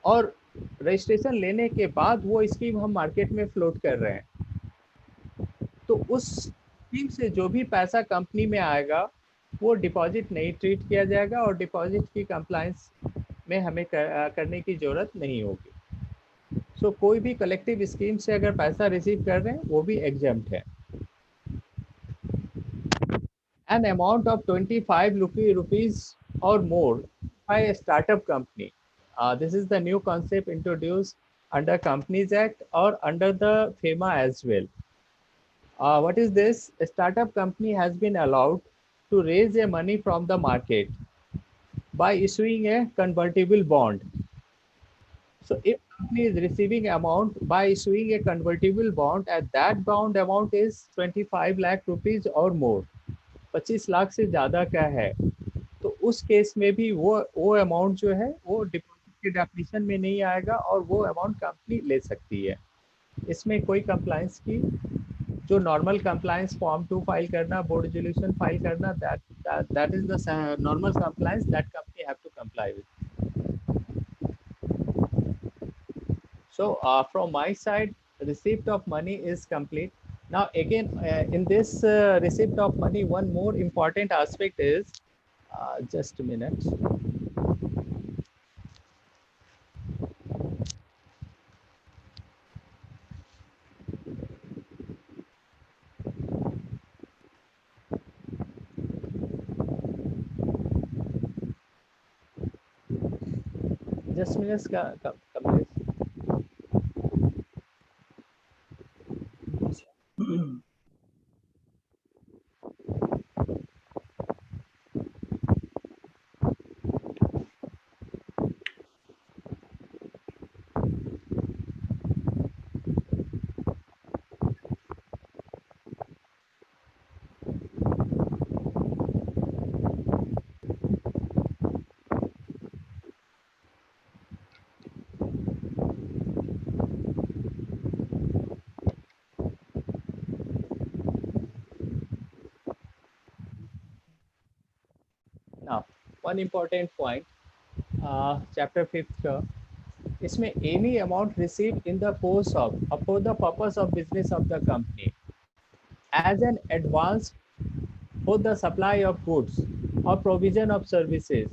और रजिस्ट्रेशन लेने के बाद वो स्कीम हम मार्केट में फ्लोट कर रहे हैं, तो उस स्कीम से जो भी पैसा कंपनी में आएगा वो डिपॉजिट नहीं ट्रीट किया जाएगा और डिपॉजिट की कंप्लायंस में हमें करने की ज़रूरत नहीं होगी। सो कोई भी कलेक्टिव स्कीम से अगर पैसा रिसीव कर रहे हैं वो भी एग्जम्प्ट है। An amount of 25 rupees or more by a startup company. This is the new concept introduced under Companies Act or under the FEMA as well. What is this? A startup company has been allowed to raise a money from the market by issuing a convertible bond. So if company is receiving amount by issuing a convertible bond, and that bond amount is 25 lakh rupees or more, 25 lakh से ज़्यादा का है, तो उस case में भी वो amount जो है वो डिपॉजिट की डेफिनेशन में नहीं आएगा और वो अमाउंट कंपनी ले सकती है। इसमें कोई कंप्लायंस की जो नॉर्मल कंप्लायंस फॉर्म 2 फाइल करना, बोर्ड रेजोल्यूशन फाइल करना, that is the normal compliance that company have to comply with. So from my side, receipt of money is complete. Now again, in this receipt of money, one more important aspect is, just a minute. Just minutes, complete. Now, one important point, chapter 5th, इसमें any amount received in the course of or for the purpose of business of the company as an advance for the supply of goods or provision of services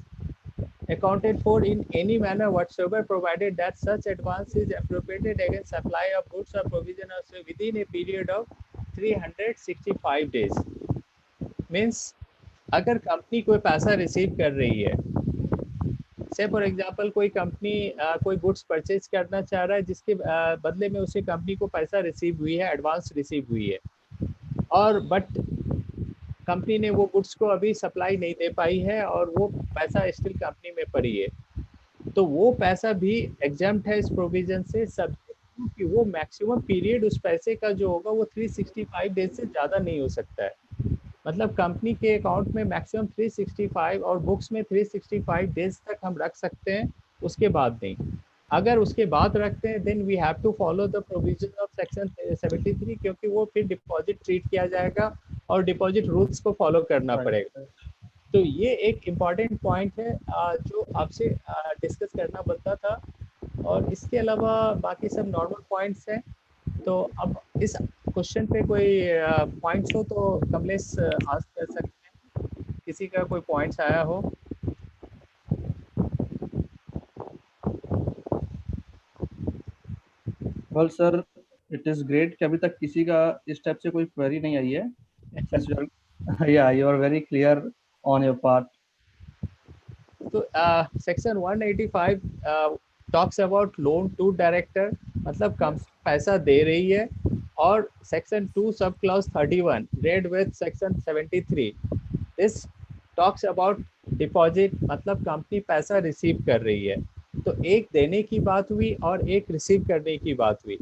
accounted for in any manner whatsoever, provided that such advance is appropriated against supply of goods or provision of services within a period of 365 days. Means अगर company कोई पैसा receive कर रही है, से for example कोई company कोई goods purchase करना चाह रहा है जिसके बदले में उसे कंपनी को पैसा रिसीव हुई है, एडवांस रिसीव हुई है, और बट कंपनी ने वो गुड्स को अभी सप्लाई नहीं दे पाई है और वो पैसा स्टिल कंपनी में पड़ी है, तो वो पैसा भी एग्जम्प्ट है इस प्रोविजन से, सब कि वो मैक्सिमम पीरियड उस पैसे का जो होगा वो 365 डेज से ज़्यादा नहीं हो सकता है। मतलब कंपनी के अकाउंट में मैक्सिमम 365 और बुक्स में 365 डेज तक हम रख सकते हैं, उसके बाद नहीं। अगर उसके बाद रखते हैं then we have to follow the provision of section 73, क्योंकि वो फिर डिपॉजिट ट्रीट किया जाएगा और डिपॉजिट रूल्स को फॉलो करना पड़ेगा। तो ये एक इम्पॉर्टेंट पॉइंट है जो आपसे डिस्कस करना बनता था, और इसके अलावा बाकी सब नॉर्मल पॉइंट्स हैं। तो अब इस क्वेश्चन पे कोई पॉइंट्स हो तो कमलेश आस्क कर सकते हैं, किसी का कोई पॉइंट्स आया हो। Well sir, it is great कि अभी तक किसी का इस टाइप से कोई क्वेरी नहीं आई है। या you are very clear on your part. तो section 185 talks about loan to director, मतलब कंपनी पैसा दे रही है, और section 2 sub clause 31 read with section 73 this talks about deposit, मतलब कंपनी पैसा रिसीव कर रही है। तो एक देने की बात हुई और एक रिसीव करने की बात हुई।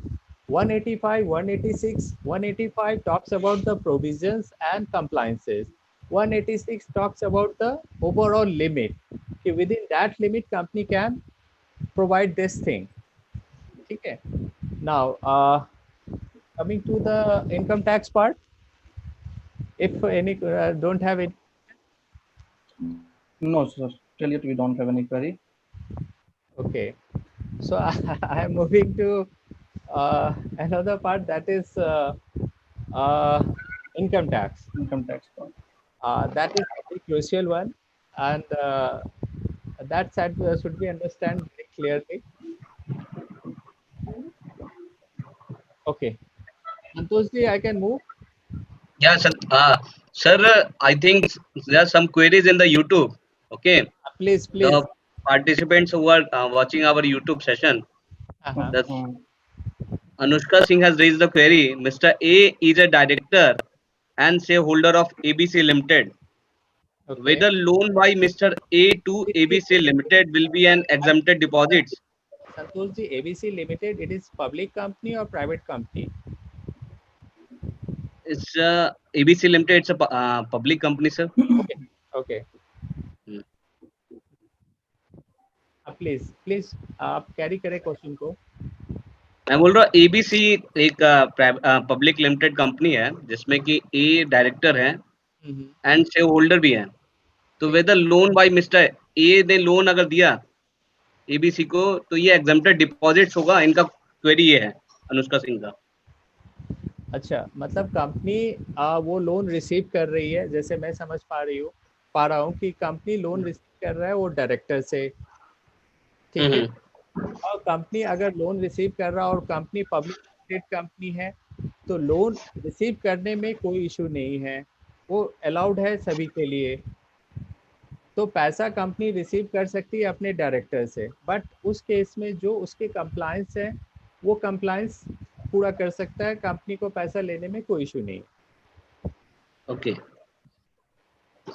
185, 186, 185 talks about the provisions and compliances. 186 talks about the overall limit. Okay, within that limit, company can provide this thing. Okay. Now, coming to the income tax part, if any don't have it. No, sir. Till yet we don't have any query. Okay. So I am moving to another part, that is income tax. Income tax part. That is a very crucial one, and that should be understood very clearly. Okay, Santosh ji, I can move. Yeah, sir. Sir, I think there are some queries in the YouTube. Okay. Please. The participants who are watching our YouTube session, the Anushka Singh has raised the query. Mr. A is a director and shareholder of ABC Limited. Okay. Whether loan by Mr. A to ABC Limited will be an exempted deposits. Santosh ji, ABC Limited, it is public company or private company? It's ABC Limited. It's a public company, sir. Okay. Please आप carry करें question को। मैं बोल रहा हूँ ABC एक public limited company है जिसमें कि ए डायरेक्टर है एंड शेयर होल्डर भी है। तो whether loan by mister A ने लोन अगर दिया एबीसी को तो ये एग्जम्प्टेड डिपॉजिट्स होगा। इनका क्वेरी ये है अनुष्का सिंह का। अच्छा, मतलब कंपनी वो लोन रिसीव कर रही है, जैसे मैं समझ पा रहा हूँ कि कंपनी लोन रिसीव कर रहा है वो डायरेक्टर से, ठीक है। और कंपनी अगर लोन रिसीव कर रहा है और कंपनी पब्लिक लिमिटेड कंपनी है तो लोन रिसीव करने में कोई इशू नहीं है, वो अलाउड है सभी के लिए। तो पैसा कंपनी रिसीव कर सकती है अपने डायरेक्टर से, बट उस केस में जो उसके कंप्लायंस है वो कंप्लायंस पूरा कर सकता है, कंपनी को पैसा लेने में कोई इशू नहीं। ओके।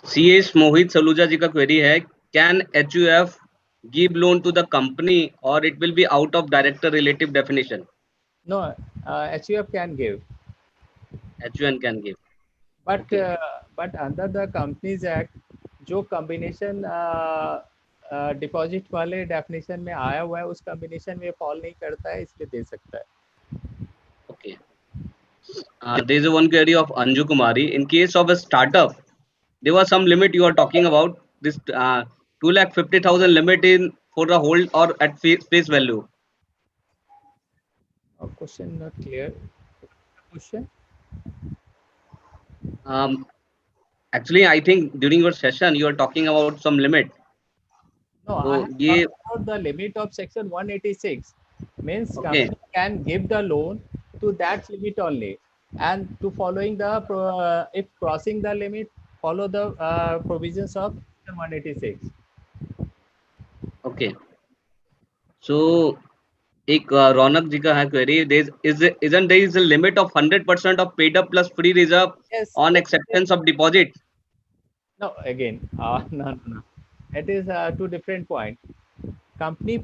सीएस मोहित सलूजा जी का क्वेरी है, can HUF give loan to the company or it will be out of director relative definition? No, HUF can give. HUN can give. But okay. But under the Companies Act जो combination deposit वाले definition में आया हुआ है उस combination में fall नहीं करता है, इसलिए दे सकता है। Okay. There is one query of Anju Kumari. In case of a startup, there was some limit you are talking about. This 2,50,000 limit in for the hold or at face value. Question not clear. Question. Actually, I think during your session you are talking about some limit. No, so, I have talked about the limit of section 186. Means okay. Company can give the loan to that limit only, and to following the if crossing the limit, follow the provisions of section 186. Okay. सो एक रौनक जी का है query, isn't there is a limit of 100% of paid up plus free reserve on acceptance of deposit? No, again no, it is two different point. Company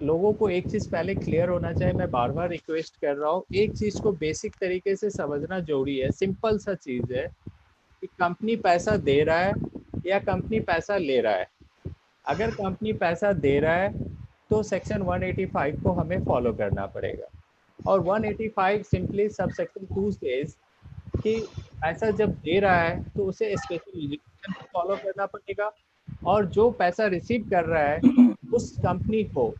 लोगों को एक चीज पहले clear होना चाहिए, मैं बार बार रिक्वेस्ट कर रहा हूँ, एक चीज को बेसिक तरीके से समझना जरूरी है। सिंपल सा चीज है कि कंपनी पैसा दे रहा है या कंपनी पैसा ले रहा है। अगर कंपनी पैसा दे रहा है तो सेक्शन 185 को हमें फॉलो करना पड़ेगा, और 185 सिंपली सब सेक्शन 2 सेज कि पैसा जब दे रहा है तो उसे स्पेशल रेजुलेशन को फॉलो करना पड़ेगा, और जो पैसा रिसीव कर रहा है उस कंपनी को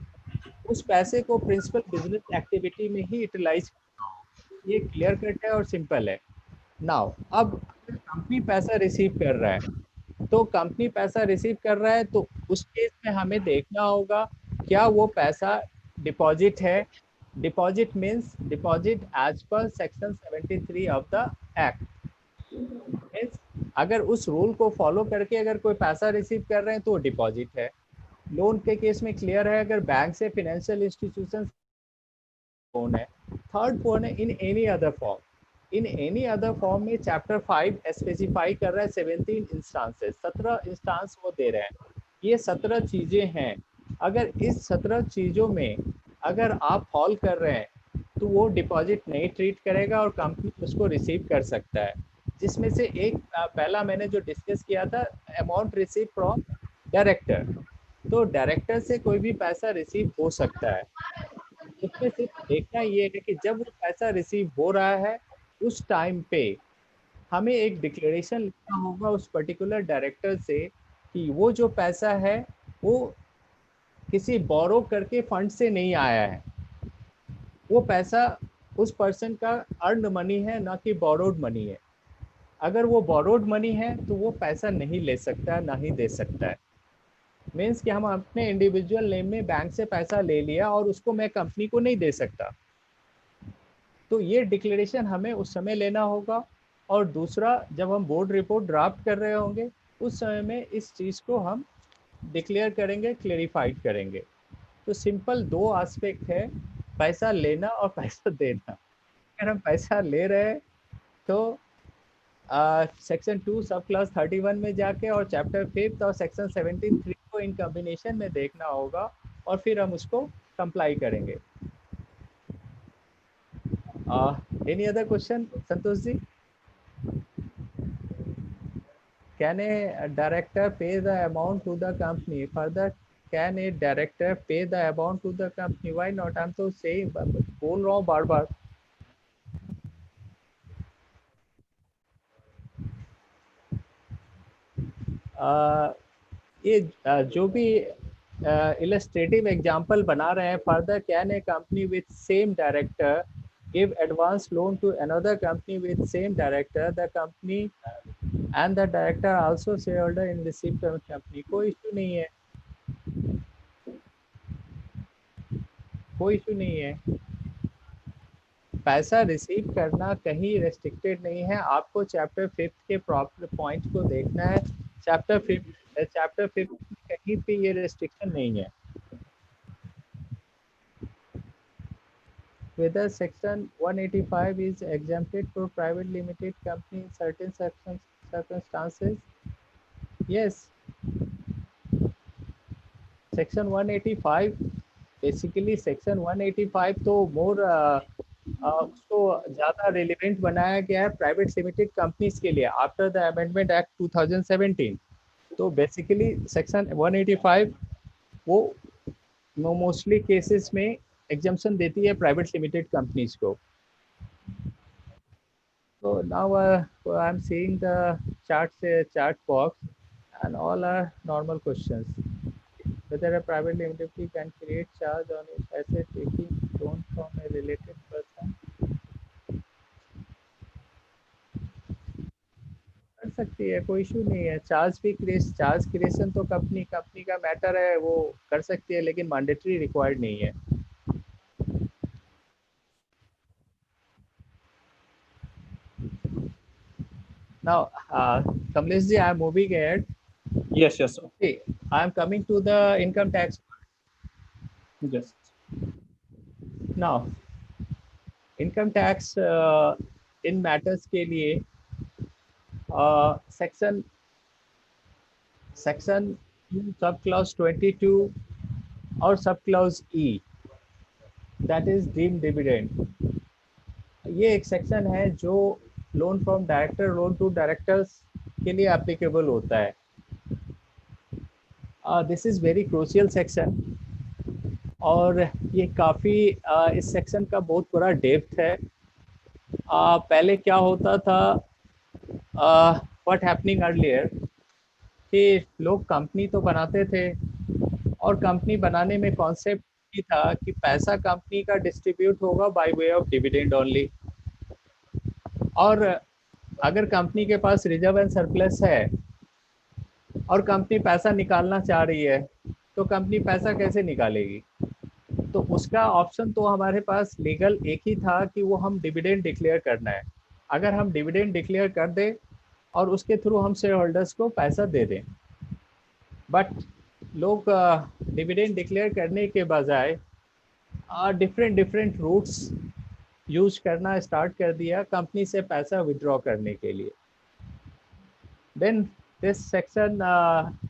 उस पैसे को प्रिंसिपल बिजनेस एक्टिविटी में ही यूटिलाइज करना हो। ये क्लियर कट है और सिंपल है। नाउ अब अगर कंपनी पैसा रिसीव कर रहा है, तो कंपनी पैसा रिसीव कर रहा है तो उस केस में हमें देखना होगा क्या वो पैसा डिपॉजिट है। Deposit means deposit as per section 73 of the act. Means अगर उस रूल को फॉलो करके अगर कोई पैसा रिसीव कर रहे हैं तो वो डिपॉजिट है। लोन के केस में क्लियर है, अगर बैंक से फाइनेंशियल इंस्टीट्यूशन लोन है। थर्ड पॉइंट है in any other form. In any other form में चैप्टर 5 स्पेसिफाई कर रहा है 17 इंस्टांसेस, 17 इंस्टांस वो दे रहे हैं। ये 17 चीज़ें हैं। अगर इस 17 चीज़ों में अगर आप फॉल कर रहे हैं तो वो डिपॉजिट नहीं ट्रीट करेगा और कंपनी उसको रिसीव कर सकता है। जिसमें से एक पहला मैंने जो डिस्कस किया था अमाउंट रिसीव फ्रॉम डायरेक्टर, तो डायरेक्टर से कोई भी पैसा रिसीव हो सकता है। उसमें सिर्फ देखना ये है कि जब वो पैसा रिसीव हो रहा है उस टाइम पे हमें एक डिक्लेरेशन लिखना होगा उस पर्टिकुलर डायरेक्टर से कि वो जो पैसा है वो किसी बोरो करके फंड से नहीं आया है, वो पैसा उस पर्सन का अर्न मनी है ना कि बोरोड मनी है। अगर वो बोरोड मनी है तो वो पैसा नहीं ले सकता, ना ही दे सकता है। मीन्स कि हम अपने इंडिविजुअल नेम में बैंक से पैसा ले लिया और उसको मैं कंपनी को नहीं दे सकता, तो ये डिक्लेरेशन हमें उस समय लेना होगा। और दूसरा, जब हम बोर्ड रिपोर्ट ड्राफ्ट कर रहे होंगे उस समय में इस चीज़ को हम डिक्लेयर करेंगे, क्लेरिफाइड करेंगे। तो सिंपल दो एस्पेक्ट है, पैसा लेना और पैसा देना। अगर हम पैसा ले रहे हैं तो सेक्शन 2 सब क्लास 31 में जाके और चैप्टर 5 और सेक्शन 17(3) को इन कॉम्बिनेशन में देखना होगा और फिर हम उसको कंप्लाई करेंगे। Any other question Santosh ji? Can a director pay the amount to the company? Further, can a director pay the amount to the company? Why not? I'm तो saying बोल रहा हूँ बार बार। ये जो भी illustrative example बना रहे हैं, further can a company with same director give advance loan to another company with same director? The company and the director also shareholder in receipt company. कोई इशू नहीं है, कोई इशू नहीं है। पैसा रिसीव करना कहीं रेस्ट्रिक्टेड नहीं है। आपको चैप्टर 5 के प्रॉपर पॉइंट को देखना है। चैप्टर 5 कहीं पे ये रेस्ट्रिक्शन नहीं है। Whether section 185 is exempted for private limited company in certain circumstances? Yes. Section 185 basically section 185 तो more उसको ज़्यादा रिलेवेंट बनाया गया है प्राइवेट लिमिटेड कंपनीज के लिए आफ्टर द अमेंडमेंट एक्ट 2017। तो बेसिकली सेक्शन 185 वो मोस्टली केसेस में एग्जम्पशन देती है प्राइवेट लिमिटेड कंपनीज को। So now I am seeing the chart box and all are normal questions. Whether a private limited can create charge on its asset taking loan from a related person? कर सकती है, कोई issue नहीं है। Charge creation तो company का matter है, वो कर सकती है, लेकिन मैंडेटरी रिक्वायर्ड नहीं है। Now, Kamlesh ji, I am moving ahead. Yes, yes, sir. Okay, I am coming to the income tax. Yes. Now, income tax in matters के लिए section सब clause 22 और सब clause E, that is deemed dividend. ये एक section है जो loan from director loan to directors के लिए एप्लीकेबल होता है। This is very crucial section और ये काफ़ी इस सेक्शन का बहुत बड़ा डेप्थ है। पहले क्या होता था, व्हाट हैपनिंग अर्लियर, कि लोग कंपनी तो बनाते थे और कंपनी बनाने में कॉन्सेप्ट ये था कि पैसा कंपनी का डिस्ट्रीब्यूट होगा bye way of dividend only. और अगर कंपनी के पास रिजर्व एंड सरप्लस है और कंपनी पैसा निकालना चाह रही है, तो कंपनी पैसा कैसे निकालेगी? तो उसका ऑप्शन तो हमारे पास लीगल एक ही था कि वो हम डिविडेंड डिक्लेयर करना है। अगर हम डिविडेंड डिक्लेयर कर दें और उसके थ्रू हम शेयर होल्डर्स को पैसा दे दें, बट लोग डिविडेंड डिक्लेयर करने के बजाय डिफरेंट रूट्स यूज करना स्टार्ट कर दिया कंपनी से पैसा विड्रॉ करने के लिए। देन दिस सेक्शन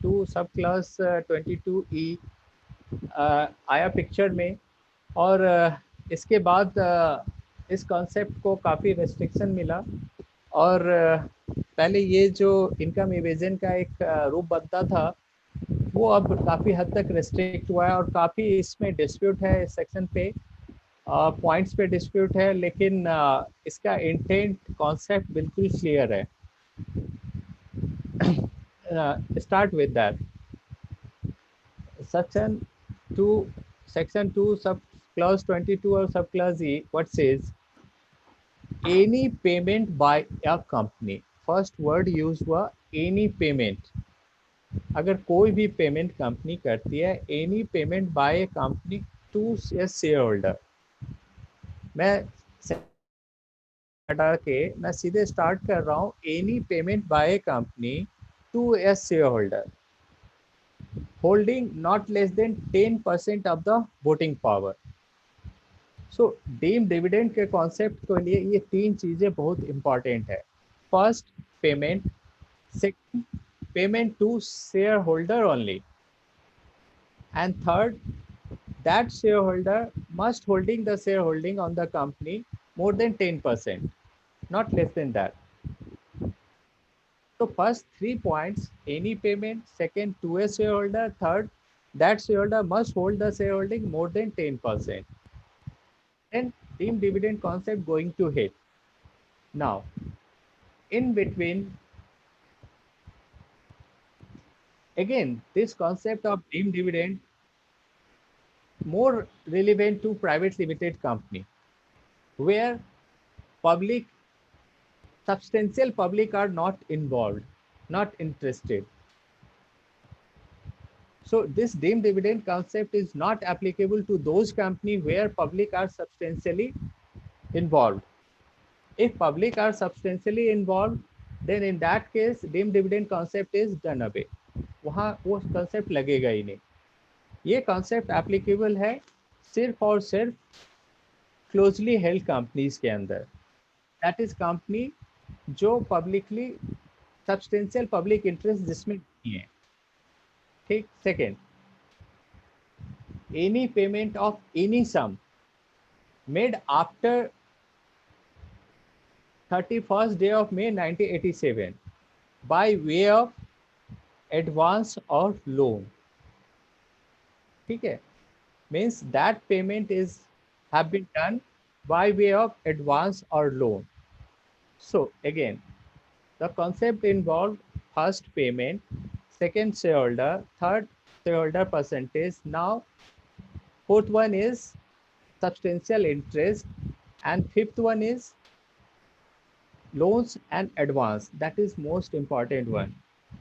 2 सब क्लास 22E आया पिक्चर में, और इसके बाद इस कॉन्सेप्ट को काफ़ी रेस्ट्रिक्शन मिला, और पहले ये जो इनकम इवेजन का एक रूप बनता था वो अब काफ़ी हद तक रेस्ट्रिक्ट हुआ है, और काफ़ी इसमें डिस्प्यूट है इस सेक्शन पे, पॉइंट्स पे डिस्प्यूट है, लेकिन इसका इंटेंट कॉन्सेप्ट बिल्कुल क्लियर है। Start with that section 2 sub clause 22 or sub clause E, what says any payment by a company, first word used हुआ any payment, अगर कोई भी पेमेंट कंपनी करती है, any payment by a company to a share holder. मैं हटा के मैं सीधे स्टार्ट कर रहा हूँ, any payment by a company to a share holder holding not less than 10% of the voting power. So deemed dividend के कॉन्सेप्ट के लिए ये तीन चीज़ें बहुत इंपॉर्टेंट है। First payment, second payment to share holder only, and third that shareholder must holding the shareholding on the company more than 10%, not less than that. So first 3 points, any payment, second to a shareholder, third that shareholder must hold the shareholding more than 10%. Then deemed dividend concept going to hit. Now in between, again this concept of deemed dividend more relevant to private limited company, where public, substantial public are not involved, not interested. So this deemed dividend concept is not applicable to those companies where public are substantially involved. If public are substantially involved, then in that case deemed dividend concept is done away. वहाँ वो concept लगेगा ही नहीं। ये concept applicable है सिर्फ और सिर्फ closely held companies के अंदर, दैट इज कंपनी जो पब्लिकली सब्सटेंशियल पब्लिक इंटरेस्ट जिसमें नहीं है। ठीक। Second, any payment of any sum made after 31st day of May 1987 by way of advance or loan. ठीक है, means that payment is have been done by way of advance और loan. So again the concept involve first payment, second shareholder, third shareholder percentage. Now fourth one is substantial interest, and fifth one is loans and advance. That is most important one.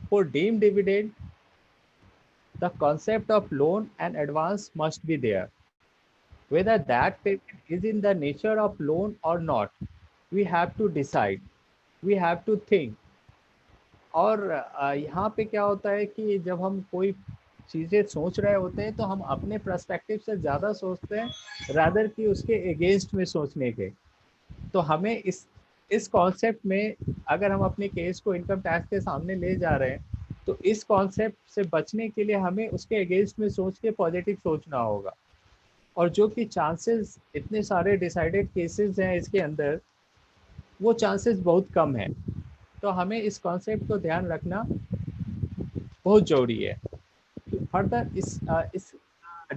For deemed dividend, the concept of loan and advance must be there. Whether that payment is in the nature of loan or not, we have to decide, we have to think. और यहाँ पे क्या होता है कि जब हम कोई चीज़ें सोच रहे होते हैं तो हम अपने पर्सपेक्टिव से ज़्यादा सोचते हैं रादर कि उसके अगेंस्ट में सोचने के. तो हमें इस कॉन्सेप्ट में अगर हम अपने केस को इनकम टैक्स के सामने ले जा रहे हैं तो इस कॉन्सेप्ट से बचने के लिए हमें उसके अगेंस्ट में सोच के पॉजिटिव सोचना होगा. और जो कि चांसेस इतने सारे डिसाइडेड केसेस हैं इसके अंदर, वो चांसेस बहुत कम हैं. तो हमें इस कॉन्सेप्ट को ध्यान रखना बहुत ज़रूरी है. फर्दर इस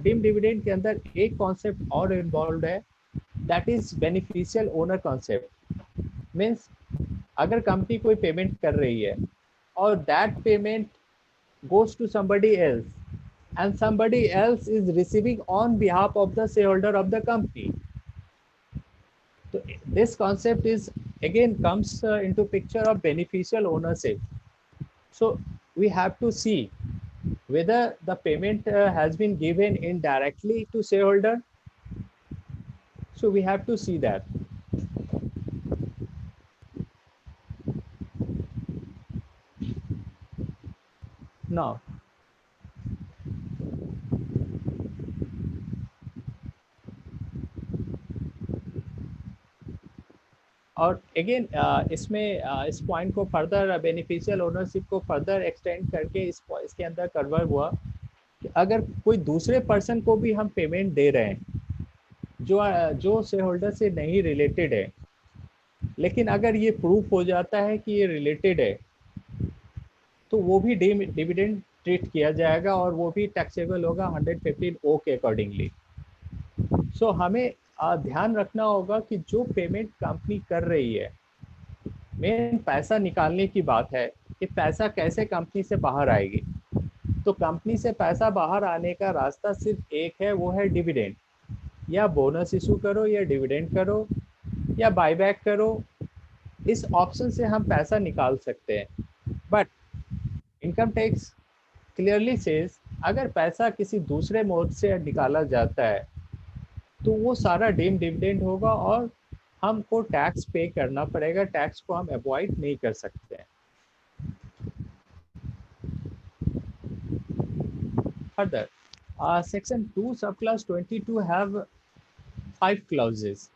डीम्ड डिविडेंड के अंदर एक कॉन्सेप्ट और इन्वॉल्व है, that is beneficial owner concept. Means अगर कंपनी कोई पेमेंट कर रही है और that payment goes to somebody else and somebody else is receiving on behalf of the shareholder of the company. So this concept is again comes into picture of beneficial ownership. So we have to see whether the payment has been given indirectly to shareholder. So we have to see that. Now और again इसमें इस point को further beneficial ownership को further extend करके इसके अंदर कन्वर हुआ कि अगर कोई दूसरे पर्सन को भी हम पेमेंट दे रहे हैं जो शेयर होल्डर से नहीं रिलेटेड है, लेकिन अगर ये प्रूफ हो जाता है कि ये रिलेटेड है तो वो भी डिविडेंड ट्रीट किया जाएगा और वो भी टैक्सेबल होगा 115O के अकॉर्डिंगली। सो हमें ध्यान रखना होगा कि जो पेमेंट कंपनी कर रही है, मेन पैसा निकालने की बात है कि पैसा कैसे कंपनी से बाहर आएगी। तो कंपनी से पैसा बाहर आने का रास्ता सिर्फ एक है, वो है डिविडेंड। या बोनस इशू करो या डिविडेंड करो या बायबैक करो, इस ऑप्शन से हम पैसा निकाल सकते हैं। But income tax clearly says अगर पैसा किसी दूसरे मोड से निकाला जाता है तो वो सारा डीम्ड डिविडेंड होगा और हमको टैक्स पे करना पड़ेगा। टैक्स को हम अवॉइड नहीं कर सकते हैं। फर्दर सेक्शन 2 सब class 22 have 5 clauses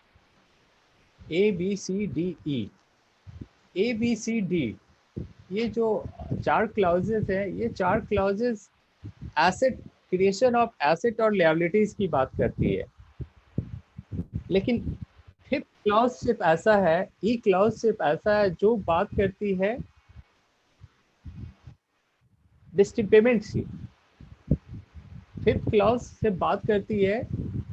A, B, C, D, E। A, B, C, D ये जो 4 क्लॉजेस हैं, ये 4 clauses asset creation of asset और लायबिलिटीज की बात करती है। लेकिन 5th क्लॉज सिर्फ ऐसा है, ई क्लॉज सिर्फ ऐसा है जो बात करती है पेमेंट की। 5th क्लॉज से बात करती है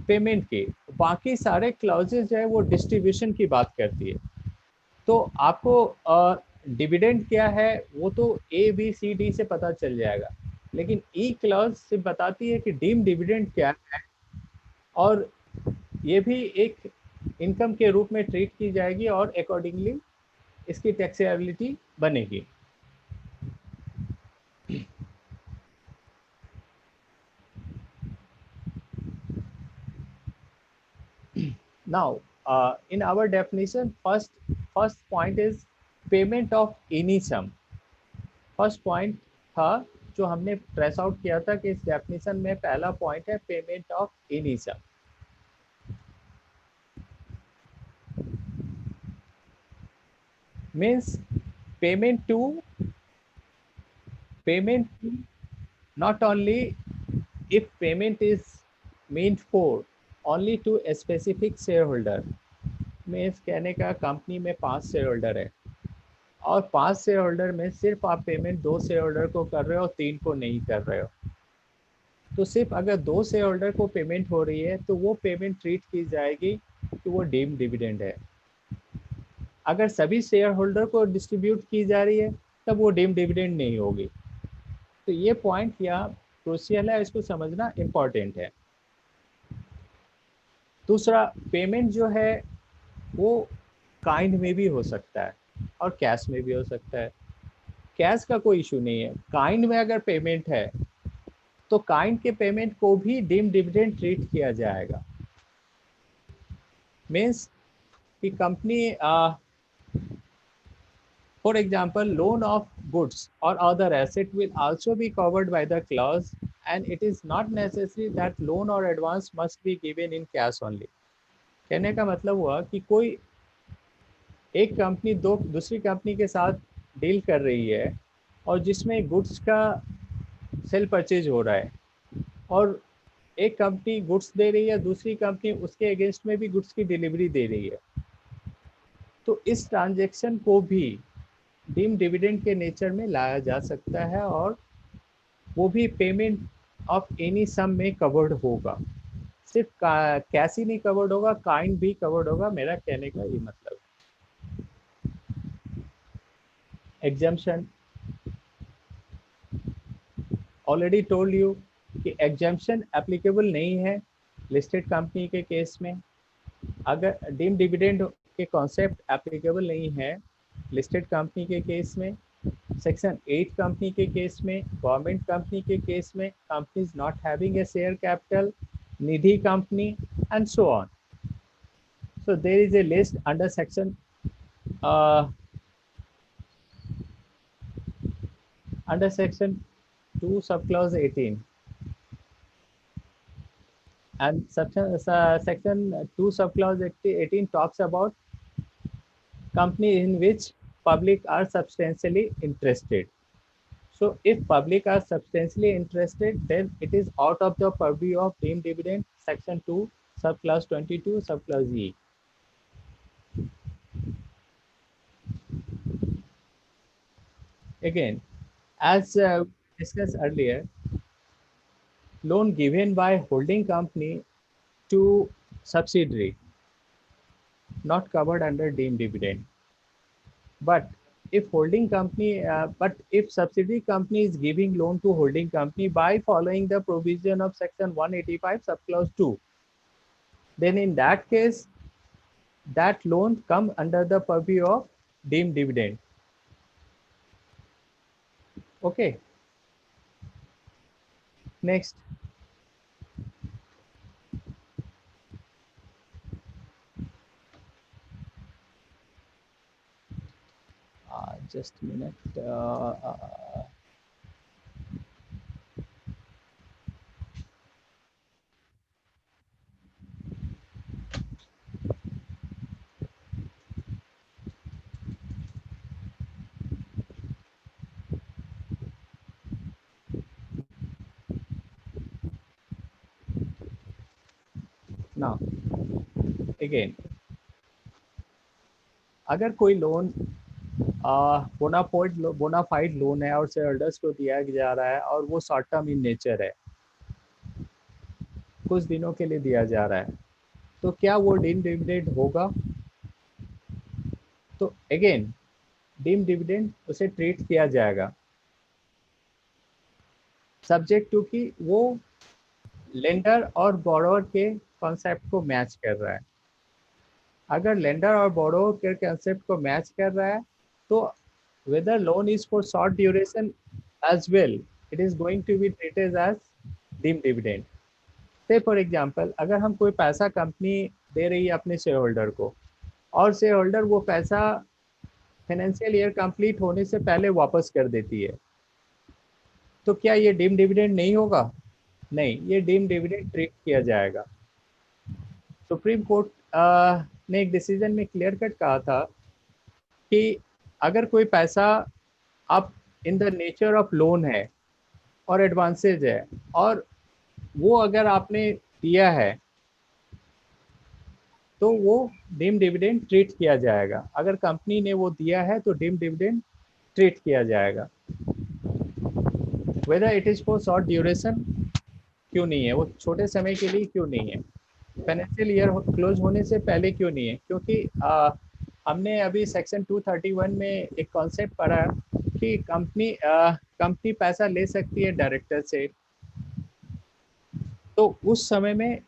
पेमेंट की, बाकी सारे क्लॉजेज जो है वो डिस्ट्रीब्यूशन की बात करती है। तो आपको डिविडेंड क्या है वो तो A, B, C, D से पता चल जाएगा, लेकिन ई क्लॉज से बताती है कि डीम डिविडेंड क्या है और ये भी एक इनकम के रूप में ट्रीट की जाएगी और अकॉर्डिंगली इसकी टैक्सेबिलिटी बनेगी। Now in our definition, first point is payment of any sum। First point था जो हमने ट्रेस आउट किया था कि इस डेफिनेशन में पहला पॉइंट है payment of any sum. means payment to not only if payment is meant for only to a specific shareholder। means कहने का कंपनी में 5 शेयर होल्डर है और 5 शेयर होल्डर में सिर्फ आप पेमेंट 2 शेयर होल्डर को कर रहे हो, 3 को नहीं कर रहे हो। तो सिर्फ अगर 2 शेयर होल्डर को पेमेंट हो रही है तो वो पेमेंट ट्रीट की जाएगी कि वो डीम्ड डिविडेंड है। अगर सभी शेयर होल्डर को डिस्ट्रीब्यूट की जा रही है तब वो डीम्ड डिविडेंड नहीं होगी। तो ये पॉइंट यहाँ क्रूशियल है, इसको समझना इम्पॉर्टेंट है। दूसरा, पेमेंट जो है वो काइंड में भी हो सकता है और कैश में भी हो सकता है। कैश का कोई इशू नहीं है। काइंड में अगर पेमेंट है तो काइंड के पेमेंट को भी डीम्ड डिविडेंड ट्रीट किया जाएगा। मीन्स कि company for example loan of goods or other asset will also be covered by the clause and it is not necessary that loan or advance must be given in cash only। कहने का मतलब हुआ कि कोई एक company दूसरी company के साथ डील कर रही है और जिसमें गुड्स का सेल परचेज हो रहा है और एक कंपनी गुड्स दे रही है, दूसरी कंपनी उसके अगेंस्ट में भी गुड्स की डिलीवरी दे रही है, तो इस ट्रांजैक्शन को भी डीम डिविडेंड के नेचर में लाया जा सकता है और वो भी पेमेंट ऑफ एनी सम में कवर्ड होगा। सिर्फ कैश ही नहीं कवर्ड होगा, काइंड भी कवर्ड होगा। मेरा कहने का ये मतलब एग्जम्पशन ऑलरेडी टोल्ड यू कि एग्जम्पशन एप्लीकेबल नहीं है लिस्टेड कंपनी के केस में। अगर डीम डिविडेंड के कॉन्सेप्ट एप्लीकेबल नहीं है लिस्टेड कंपनी के केस में, सेक्शन 8 कंपनी के केस में, गवर्नमेंट कंपनी के केस में, companies not having a share capital, Nidhi company and so on. So there is a list under section under section 2 subclause 18, and section 2 subclause 18 talks about company in which public are substantially interested. So if public are substantially interested, then it is out of the purview of deemed dividend, section 2 subclause 22 subclause E. Again, as discussed earlier, loan given by holding company to subsidiary not covered under deemed dividend. But if holding company, if subsidiary company is giving loan to holding company by following the provision of section 185 subclause 2, then in that case, that loan come under the purview of deemed dividend. Okay. Next. Just a minute. Now, again, अगर कोई loan bonafide loan है और share holders को दिया जा रहा है और वो शॉर्ट टर्म इन नेचर है, कुछ दिनों के लिए दिया जा रहा है, तो क्या वो डीम्ड डिविडेंड होगा? तो अगेन डीम्ड डिविडेंड उसे ट्रीट किया जाएगा सब्जेक्ट टू कि वो लेंडर और बोरोवर के कॉन्सेप्ट को मैच कर रहा है. अगर लेंडर और बोरोवर के कॉन्सेप्ट को मैच कर रहा है तो whether loan is for short duration as well, it is going to be treated as deemed dividend. Say for example, अगर हम कोई पैसा कंपनी दे रही है अपने शेयर होल्डर को और शेयर होल्डर वो पैसा फाइनेंशियल ईयर कंप्लीट होने से पहले वापस कर देती है, तो क्या ये डीम्ड डिविडेंड नहीं होगा? नहीं, ये डीम्ड डिविडेंड ट्रीट किया जाएगा. सुप्रीम कोर्ट ने एक डिसीजन में क्लियर कट कहा था कि अगर कोई पैसा आप in the nature of loan है और एडवांसेज है और वो अगर आपने दिया है तो वो डीम्ड डिविडेंड ट्रीट किया जाएगा. अगर कंपनी ने वो दिया है तो डीम्ड डिविडेंड ट्रीट किया जाएगा. Whether it is for short duration क्यों नहीं है, वो छोटे समय के लिए क्यों नहीं है, फाइनेंशियल ईयर क्लोज होने से पहले क्यों नहीं है? क्योंकि हमने अभी सेक्शन 231 में एक कॉन्सेप्ट पढ़ा कि कंपनी पैसा ले सकती है डायरेक्टर से, तो उस समय में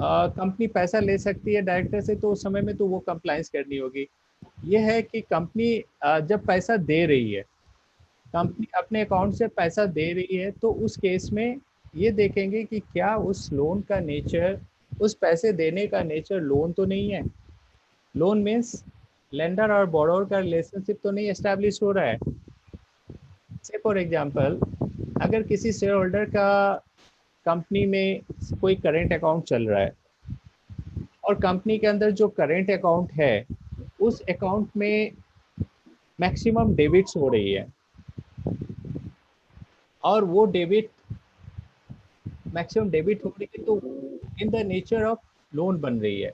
कंपनी पैसा ले सकती है डायरेक्टर से, तो उस समय में तो वो कंप्लायंस करनी होगी. ये है कि कंपनी जब पैसा दे रही है, कंपनी अपने अकाउंट से पैसा दे रही है, तो उस केस में ये देखेंगे कि क्या उस लोन का नेचर, उस पैसे देने का नेचर लोन तो नहीं है. लोन मीन्स लेंडर और बोरोवर का रिलेशनशिप तो नहीं एस्टैब्लिश हो रहा है. से फॉर एग्जांपल, अगर किसी शेयर होल्डर का कंपनी में कोई करेंट अकाउंट चल रहा है और कंपनी के अंदर जो करेंट अकाउंट है उस अकाउंट में मैक्सिमम डेबिट्स हो रही है और वो मैक्सिमम डेबिट हो रही है, तो in the nature of loan बन रही है,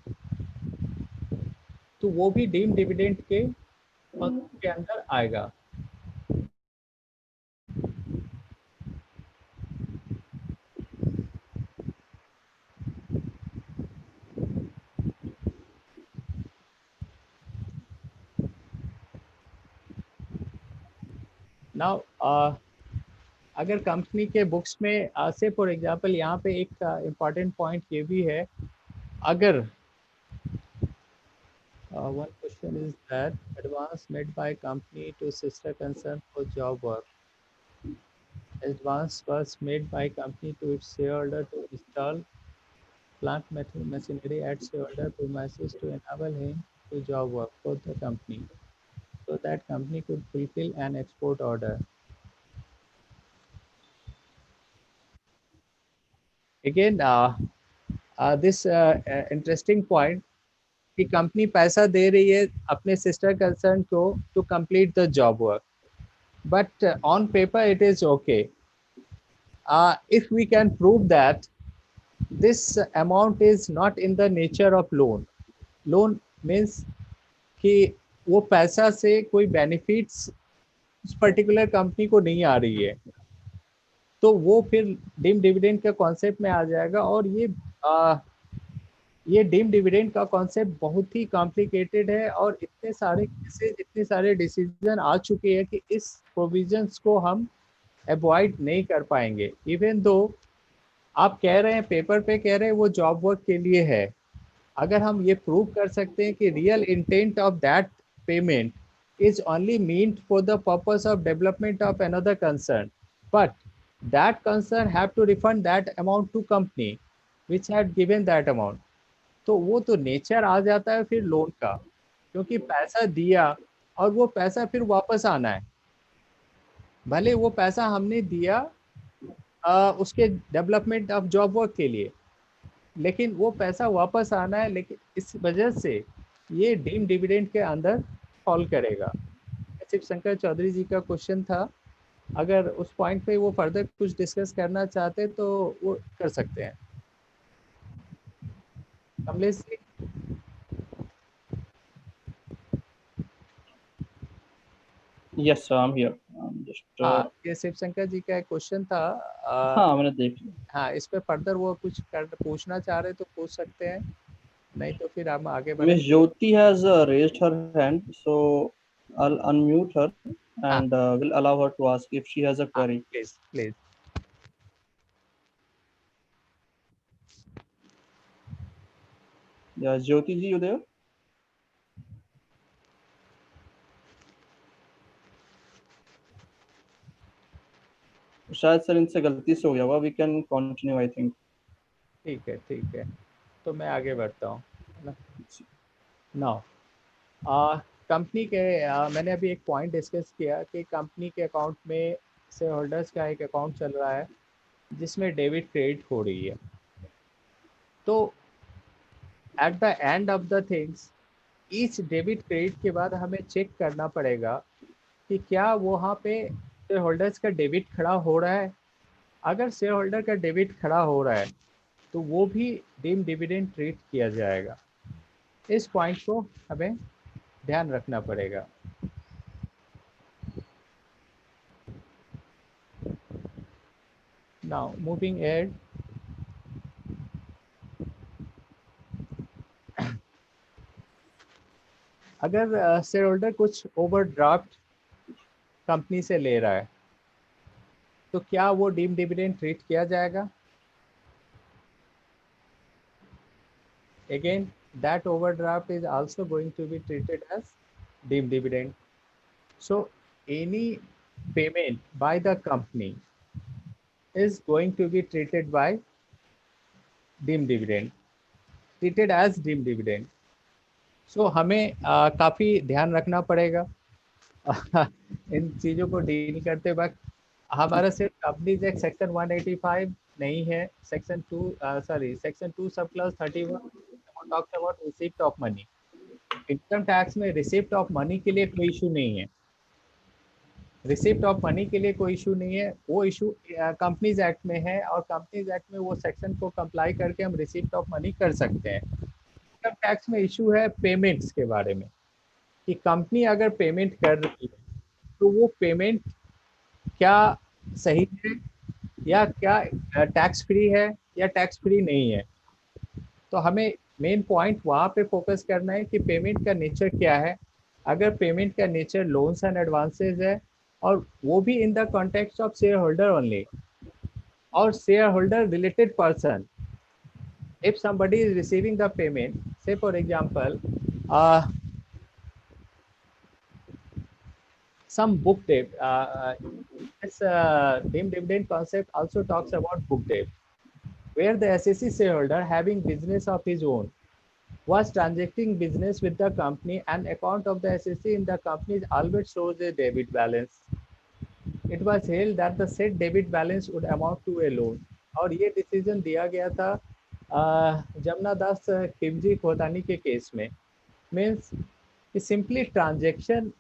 तो वो भी डीम्ड डिविडेंड के अंदर आएगा. नाउ अगर कंपनी के बुक्स में से फॉर एग्जांपल यहाँ पे एक इम्पॉर्टेंट पॉइंट ये भी है, अगर One question is that advance made by company to sister concern for job work. Advance was made by company to its shareholder to install plant machinery at shareholder premises to enable him to job work for the company, so that company could fulfill an export order. Again, this interesting point कि company पैसा दे रही है अपने sister concern को to complete the job work, but on paper it is okay if we can prove that this amount is not in the nature of loan. Loan means कि वो पैसा से कोई बेनिफिट्स उस पर्टिकुलर कंपनी को नहीं आ रही है, तो वो फिर डीम डिविडेंड के कॉन्सेप्ट में आ जाएगा। और ये डीम डिविडेंड का कॉन्सेप्ट बहुत ही कॉम्प्लिकेटेड है और इतने सारे केसेस, इतने सारे डिसीजन आ चुके हैं कि इस प्रोविजंस को हम अवॉइड नहीं कर पाएंगे। इवन दो आप कह रहे हैं पेपर पे कह रहे हैं वो जॉब वर्क के लिए है, अगर हम ये प्रूव कर सकते हैं कि real intent of that payment is only meant for the purpose of development of another concern, but that concern have to refund that amount to company which had given that amount, तो वो तो nature आ जाता है फिर loan का, क्योंकि पैसा दिया और वो पैसा फिर वापस आना है। भले वो पैसा हमने दिया उसके डेवलपमेंट ऑफ जॉब वर्क के लिए, लेकिन वो पैसा वापस आना है, लेकिन इस वजह से ये डीम डिविडेंड के अंदर फॉल करेगा। शिव शंकर चौधरी जी का क्वेश्चन था, अगर उस पॉइंट पे वो फर्दर कुछ डिस्कस करना चाहते तो वो कर सकते हैं। Kamlesh ji. Yes, sir, I'm here. हाँ, ये शिव शंकर जी का एक क्वेश्चन था। हाँ, मैंने देख लिया। हाँ, इस पे फर्दर वो कुछ पूछना चाह रहे तो पूछ सकते हैं, नहीं तो फिर हम आगे बढ़ें। Miss Jyoti has raised her hand, so I'll unmute her and will allow her to ask if she has a query. Please, please. Yeah, Jyoti ji, you there? शायद सर इनसे गलती से हो गया होगा। We can continue, I think. ठीक है, तो मैं आगे बढ़ता हूँ नाउ। कंपनी के मैंने अभी एक पॉइंट डिस्कस किया कि कंपनी के अकाउंट में शेयर होल्डर्स का एक अकाउंट चल रहा है जिसमें डेबिट क्रेडिट हो रही है। तो at the end of the things each debit credit के बाद हमें चेक करना पड़ेगा कि क्या वहाँ पे शेयर होल्डर्स का डेबिट खड़ा हो रहा है। अगर शेयर होल्डर का डेबिट खड़ा हो रहा है तो वो भी डीम डिविडेंड ट्रीट किया जाएगा। इस पॉइंट को हमें ध्यान रखना पड़ेगा। नाउ मूविंग एड, अगर शेयर होल्डर कुछ ओवरड्राफ्ट कंपनी से ले रहा है तो क्या वो डीम डिविडेंड ट्रीट किया जाएगा? Again, that overdraft is also going to be treated as deemed dividend. So any payment by the company is going to be treated by deemed dividend, treated as deemed dividend. So हमें काफ़ी ध्यान रखना पड़ेगा इन चीज़ों को deal करते वक्त। हमारा सिर्फ कंपनीज एक्ट सेक्शन 185 नहीं है, सेक्शन 2 सब class 31 talks about receipt of money. Income tax में रिसिप्ट ऑफ मनी के लिए कोई इशू नहीं है, रिसिप्ट ऑफ मनी के लिए कोई इशू नहीं है। वो इशू कंपनीज एक्ट में है और कंपनीज एक्ट में वो सेक्शन को कंप्लाई करके हम रिसिप्ट ऑफ मनी कर सकते हैं। इनकम टैक्स में इशू है पेमेंट्स के बारे में, कि कंपनी अगर पेमेंट कर रही है तो वो पेमेंट क्या सही है या क्या टैक्स फ्री है या टैक्स फ्री नहीं है। तो हमें मेन पॉइंट वहाँ पे फोकस करना है कि पेमेंट का नेचर क्या है। अगर पेमेंट का नेचर लोन्स एंड एडवांसेस है और वो भी in the context of share holder only और share holder related person, if somebody is receiving the payment, say for example some book debt. This deemed dividend concept also talks about book debt, where the SSC shareholder having business of his own was transacting business with the company, and account of the SSC in the company always shows a debit balance. It was held that the said debit balance would amount to a loan, और ये decision दिया गया था जमुना दास खिमजी खोतानी के case में. Means कि simply transaction,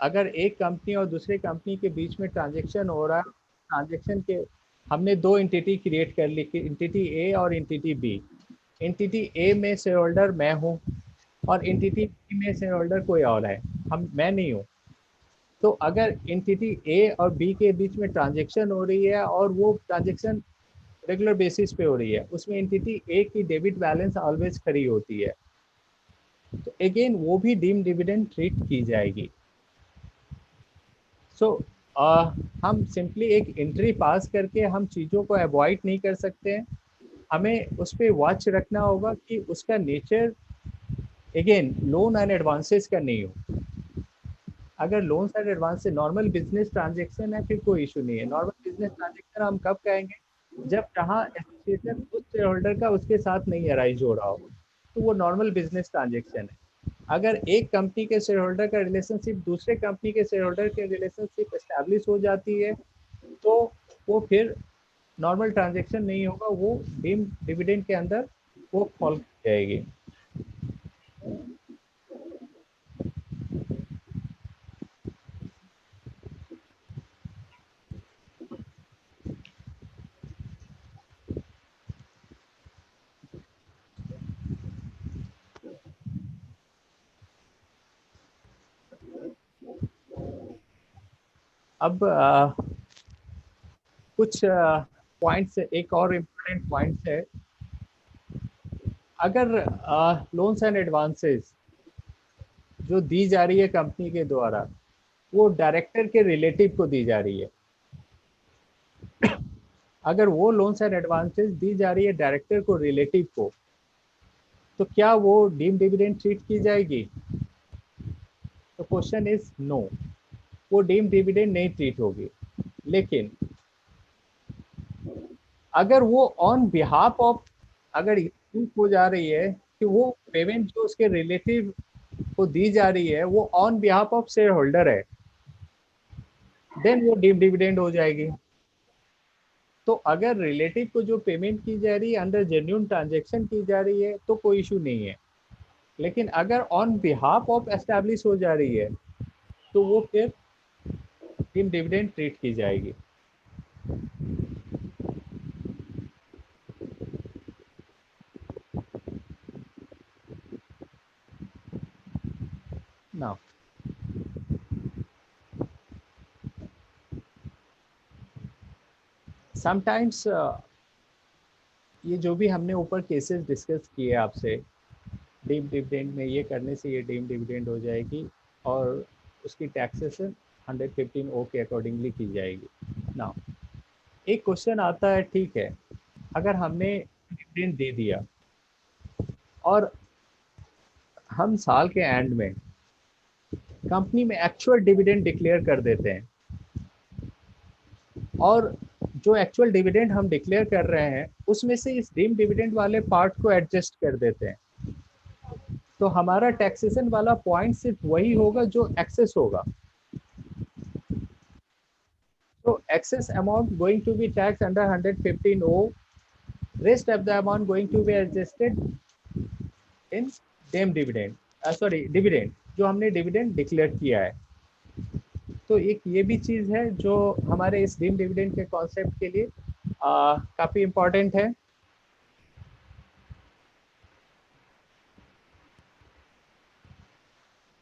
अगर एक कंपनी और दूसरे कंपनी के बीच में ट्रांजेक्शन हो रहा है, ट्रांजेक्शन के हमने दो एंटिटी क्रिएट कर ली, एंटिटी ए और एंटिटी बी. एंटिटी ए में शेयर होल्डर मैं हूँ और एंटिटी बी में शेयर होल्डर कोई और है, मैं नहीं हूँ. तो अगर एंटिटी ए और बी के बीच में ट्रांजेक्शन हो रही है और वो ट्रांजेक्शन रेगुलर बेसिस पे हो रही है, उसमें एंटिटी ए की डेबिट बैलेंस ऑलवेज खड़ी होती है, तो अगेन वो भी डीम डिविडेंड ट्रीट की जाएगी. सो हम सिंपली एक एंट्री पास करके हम चीज़ों को अवॉइड नहीं कर सकते हैं. हमें उस पर वॉच रखना होगा कि उसका nature again loan and advances का नहीं हो. अगर लोन एंड एडवांस से नॉर्मल बिजनेस ट्रांजेक्शन है फिर कोई इशू नहीं है. नॉर्मल बिजनेस ट्रांजेक्शन हम कब कहेंगे, जब जहाँ एसोसिएशन उस शेयर होल्डर का उसके साथ नहीं अराइज हो रहा हो, तो वो नॉर्मल बिजनेस ट्रांजेक्शन है. अगर एक कंपनी के शेयर होल्डर का रिलेशनशिप दूसरे कंपनी के शेयर होल्डर के रिलेशनशिप एस्टैब्लिश हो जाती है, तो वो फिर नॉर्मल ट्रांजेक्शन नहीं होगा, वो डीम डिविडेंड के अंदर वो फॉल कर जाएगी. अब कुछ पॉइंट्स, एक और इम्पोर्टेंट पॉइंट है. अगर लोन्स एंड एडवांसेस जो दी जा रही है कंपनी के द्वारा, वो डायरेक्टर के रिलेटिव को दी जा रही है, अगर वो लोन्स एंड एडवांसेस दी जा रही है डायरेक्टर को रिलेटिव को, तो क्या वो डीम डिविडेंड ट्रीट की जाएगी? तो क्वेश्चन इज नो, वो डीम डिविडेंड नहीं ट्रीट होगी. लेकिन अगर वो ऑन बिहाफ ऑफ, अगर हो जा रही है कि वो पेमेंट जो उसके रिलेटिव को दी जा रही है वो on behalf of share holder है, देन वो डीम डिविडेंड हो जाएगी. तो अगर रिलेटिव को जो पेमेंट की जा रही है अंडर जेन्युइन ट्रांजेक्शन की जा रही है तो कोई इशू नहीं है. लेकिन अगर ऑन बिहाफ ऑफ एस्टैब्लिश हो जा रही है तो वो फिर डीम डिविडेंड ट्रीट की जाएगी. Now, sometimes ये जो भी हमने ऊपर केसेस डिस्कस किए आपसे, डीम डिविडेंड में ये करने से ये डीम डिविडेंड हो जाएगी और उसकी टैक्सेशन 115 ओ के अकॉर्डिंगली की जाएगी. नाउ एक क्वेश्चन आता है, ठीक है, अगर हमने डिविडेंड दे दिया और हम साल के एंड में कंपनी में एक्चुअल डिविडेंड डिक्लेयर कर देते हैं, और जो एक्चुअल डिविडेंड हम डिक्लेयर कर रहे हैं उसमें से इस डीम डिविडेंड वाले पार्ट को एडजस्ट कर देते हैं, तो हमारा टैक्सेशन वाला पॉइंट सिर्फ वही होगा जो एक्सेस होगा. तो excess amount going to be tax under 115 O, rest of the amount going to be adjusted in deem dividend, sorry dividend जो हमने डिविडेंड डिक्लेयर किया है. तो एक ये भी चीज़ है जो हमारे इस डीम डिविडेंड के कॉन्सेप्ट के लिए काफ़ी इम्पोर्टेंट है.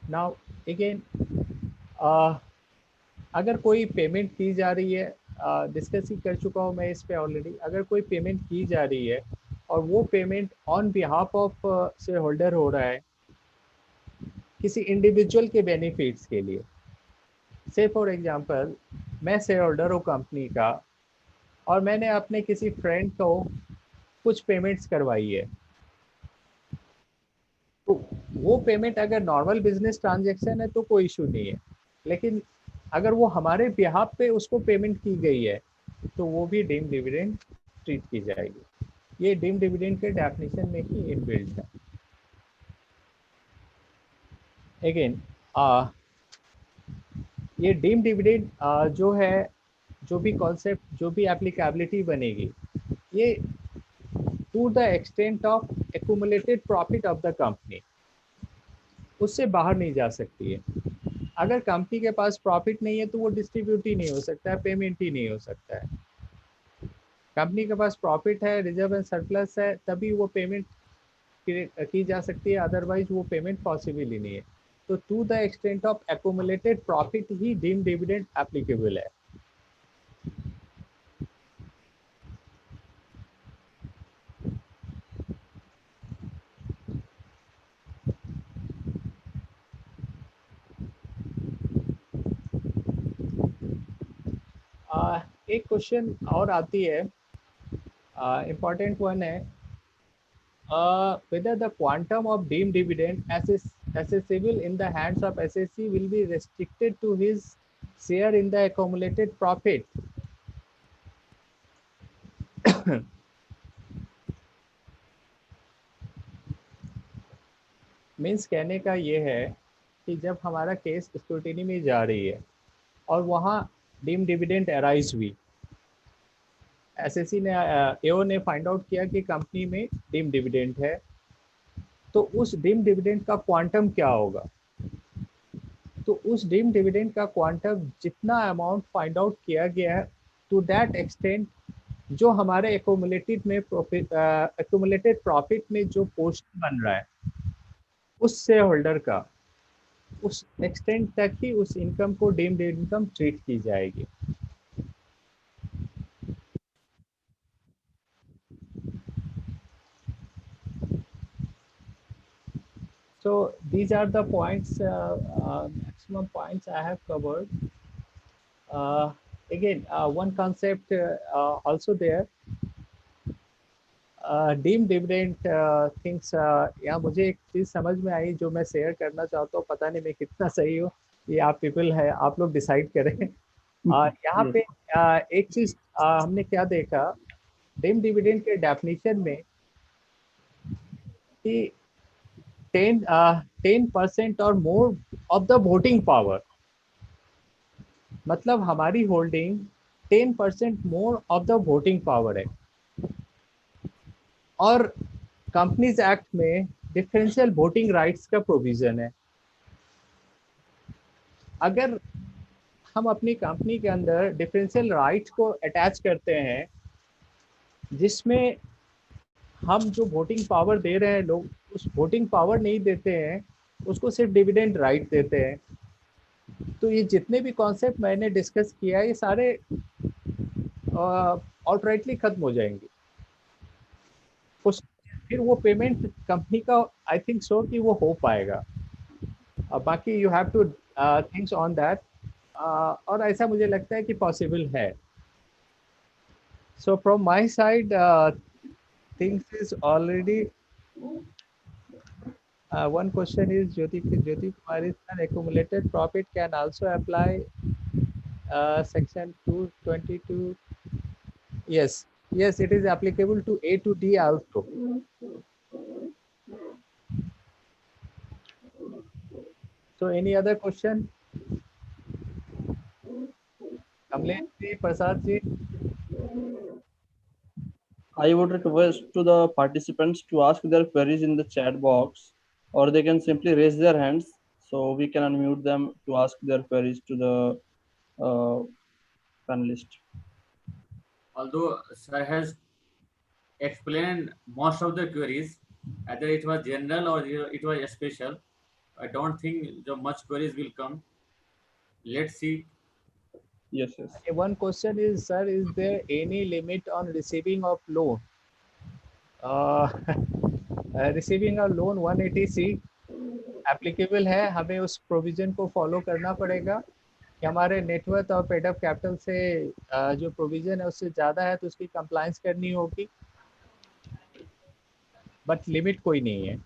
नाउ अगेन अगर कोई पेमेंट की जा रही है, डिस्कस ही कर चुका हूँ मैं इस पे ऑलरेडी, अगर कोई पेमेंट की जा रही है और वो payment on behalf of share holder हो रहा है किसी इंडिविजुअल के बेनिफिट्स के लिए, से फॉर एग्जांपल मैं शेयर होल्डर हूँ कंपनी का और मैंने अपने किसी फ्रेंड को कुछ पेमेंट्स करवाई है, तो वो पेमेंट अगर नॉर्मल बिजनेस ट्रांजैक्शन है तो कोई इशू नहीं है. लेकिन अगर वो हमारे बिहाफ पे उसको पेमेंट की गई है तो वो भी डीम डिविडेंड ट्रीट की जाएगी। ये डीम डिविडेंड के डेफिनेशन में ही इनबिल्ट है। अगेन ये डीम डिविडेंड जो है, जो भी कॉन्सेप्ट, जो भी एप्लीकेबिलिटी बनेगी, ये to the extent of accumulated profit of the company, उससे बाहर नहीं जा सकती है। अगर कंपनी के पास प्रॉफिट नहीं है तो वो डिस्ट्रीब्यूट ही नहीं हो सकता है, पेमेंट ही नहीं हो सकता है। कंपनी के पास प्रॉफिट है, रिजर्व एंड सरप्लस है, तभी वो पेमेंट की जा सकती है, अदरवाइज वो पेमेंट पॉसिबल ही नहीं है। तो to the extent of accumulated profit ही डीम डिविडेंड एप्लीकेबल है। एक क्वेश्चन और आती है, इम्पॉर्टेंट वन है, whether the quantum of deemed dividend accessible in the hands of SSC will be restricted to his share in the accumulated profit. Means कहने का ये है कि जब हमारा केस स्क्रूटिनी में जा रही है और वहाँ डीम डिविडेंड अराइज हुई, एसएससी ने एओ ने फाइंड आउट किया कि कंपनी में डीम डिविडेंड है, तो उस डीम डिविडेंड का क्वांटम क्या होगा? तो उस डीम डिविडेंड का क्वांटम जितना अमाउंट फाइंड आउट किया गया है, टू दैट एक्सटेंट जो हमारे एक्यूमुलेटेड प्रॉफिट में जो पोर्शन बन रहा है उस शेयर होल्डर का, उस एक्सटेंट तक ही उस इनकम को डीम्ड इनकम ट्रीट की जाएगी। So these are the points, maximum points I have covered. Again, one concept also there, deem dividend things. यहाँ मुझे एक चीज़ समझ में आई जो मैं शेयर करना चाहता हूँ, पता नहीं मैं कितना सही हूँ, ये आप पीपल है, आप लोग डिसाइड करें। यहाँ पे एक चीज़ हमने क्या देखा डीम डिविडेंड के डेफिनेशन में कि 10% और more of the voting power, मतलब हमारी holding 10% more of the voting power है। और कंपनीज एक्ट में डिफरेंशियल वोटिंग राइट्स का प्रोविजन है। अगर हम अपनी कंपनी के अंदर डिफरेंशियल राइट्स को अटैच करते हैं, जिसमें हम जो वोटिंग पावर दे रहे हैं, लोग उस वोटिंग पावर नहीं देते हैं, उसको सिर्फ डिविडेंड राइट देते हैं, तो ये जितने भी कॉन्सेप्ट मैंने डिस्कस किया है ये सारे आउटराइटली खत्म हो जाएंगे। उस फिर वो पेमेंट कंपनी का आई थिंक सो कि वो हो पाएगा। बाकी you have to thinks on that, और ऐसा मुझे लगता है कि पॉसिबल है। So from my side things is already one question is Jyoti Kumari sir, accumulated profit can also apply section 222. Yes, it is applicable to A to D also. So any other question? Kamlesh ji, Prasad ji. I would request to the participants to ask their queries in the chat box, or they can simply raise their hands so we can unmute them to ask their queries to the panelist. Although sir has explained most of the queries, either it was general or it was special, I don't think the much queries will come. Let's see. Yes. One question is, sir, is there any limit on receiving of loan? Receiving a loan 180C applicable है, हमें उस provision को follow करना पड़ेगा कि हमारे net worth और paid up capital से जो प्रोविजन है उससे ज़्यादा है तो उसकी कंप्लायंस करनी होगी, बट लिमिट कोई नहीं है।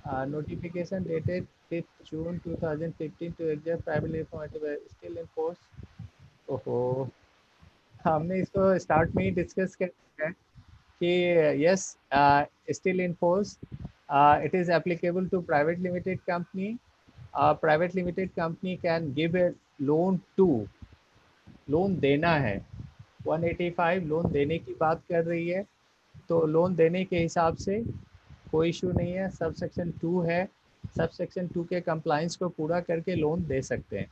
Notification dated 5th June 2015 to exert privately informative still in force. ओहो, हमने इसको स्टार्ट में ही डिस्कस किया है कि yes, still in force. It is applicable to private limited company. Private limited company can give a loan to, loan देना है 185 loan देने की बात कर रही है, तो लोन देने के हिसाब से कोई इशू नहीं है। सब सेक्शन 2 है, सब सेक्शन 2 के कंप्लाइंस को पूरा करके लोन दे सकते हैं।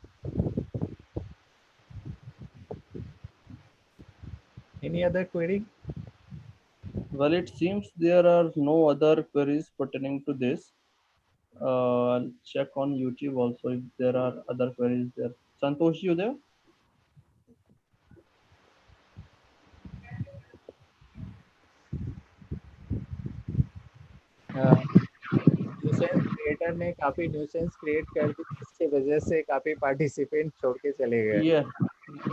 Any other query? Well, it seems there are no other queries pertaining to this. I'll check on YouTube also if there are other queries there. Santosh, you there? Nuisance creator ने काफ़ी nuisance create कर दी, जिसकी वजह से काफ़ी participant छोड़ के चले गए। Yeah,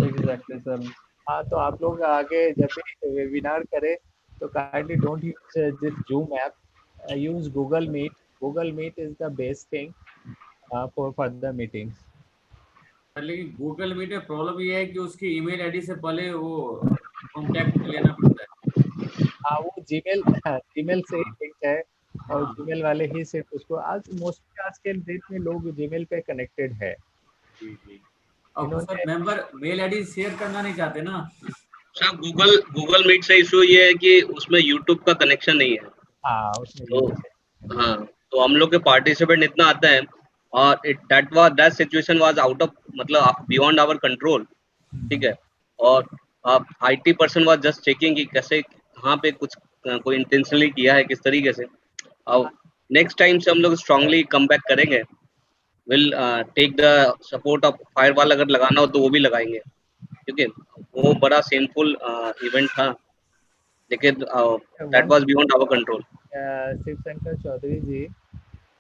exactly, sir. हाँ, तो आप लोग आगे जब भी वेबिनार करें तो kindly don't use this Zoom app, use Google Meet. Google Meet is the best thing for further meetings. लेकिन गूगल मीट में प्रॉब्लम ये है कि उसकी ईमेल आईडी से पहले वो कांटेक्ट लेना पड़ता है। हाँ, वो जीमेल से ही लिंक है और जीमेल वाले ही सिर्फ उसको आज के डेट में लोग जीमेल पे कनेक्टेड है। जी जी। अब sir member mail ID share करना नहीं चाहते ना सर। गूगल मीट से इशू ये है कि उसमें यूट्यूब का कनेक्शन नहीं है। हाँ, उसमें तो हाँ, तो हम लोग के पार्टिसिपेंट इतना आता है और that situation was out of मतलब बियॉन्ड आवर कंट्रोल, ठीक है। और IT person was just checking कि कैसे कहाँ पे कुछ कोई इंटेंशनली किया है किस तरीके से। अब नेक्स्ट टाइम से हम लोग स्ट्रांगली कम बैक करेंगे, will take the support of firewall. अगर लगाना हो तो वो भी लगाएंगे, क्योंकि वो बड़ा सेनफुल इवेंट था, लेकिन that was beyond our control. Shivshankar Chaudhary ji,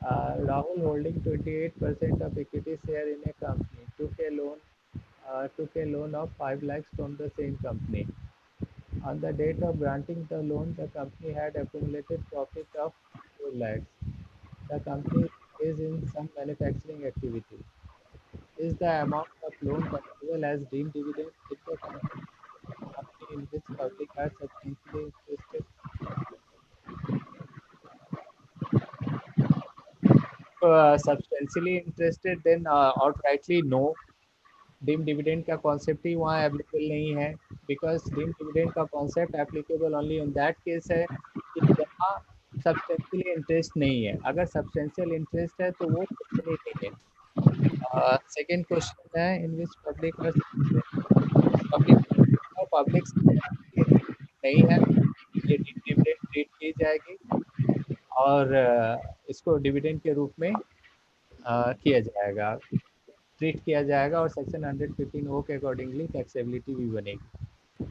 Rahul holding 28% of equity share in a company took a loan of 5 lakhs from the same company. On the date of granting the loan, the company had accumulated profit of 4 lakhs. The company is in some manufacturing activity. Is the amount of loan taxable as deemed dividend if the company in which public are substantially interested? Substantially interested, then outrightly no. Deem dividend का concept ही वहाँ applicable नहीं है, because deem dividend का concept applicable only in that case है कि जहाँ substantial interest नहीं है। अगर सब्सटेंशियल इंटरेस्ट है तो वो नहीं है। सेकेंड क्वेश्चन है, इन विच पब्लिक नहीं है, ये डीम डिविडेंड ट्रीट की जाएगी और इसको डिविडेंड के रूप में किया जाएगा, ट्रीट किया जाएगा और सेक्शन 115 के अकॉर्डिंगली टैक्सेबिलिटी भी बनेगी।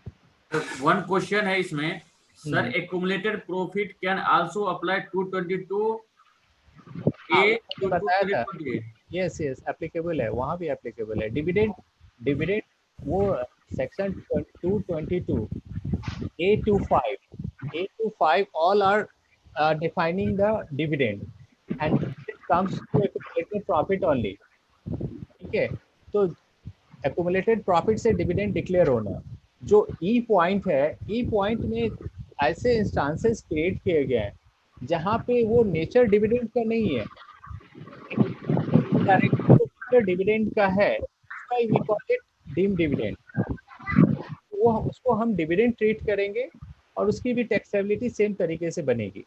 वन क्वेश्चन है इसमें sir, accumulated profit can also apply 222 A to 222 A. Yes applicable है, वहाँ भी एप्लीकेबल है। डिविडेंड वो section 222 A to 5 all are defining the dividend and it comes to accumulated profit only, ठीक है। तो accumulated profit से डिविडेंड डिक्लेयर होना, जो ई पॉइंट है, ई पॉइंट में ऐसे इंस्टांसेस क्रिएट किए गए हैं जहाँ पे वो नेचर डिविडेंड का नहीं है, डिविडेंड का है, we call it deem dividend. वो उसको हम डिविडेंड ट्रीट करेंगे और उसकी भी टैक्सेबिलिटी सेम तरीके से बनेगी।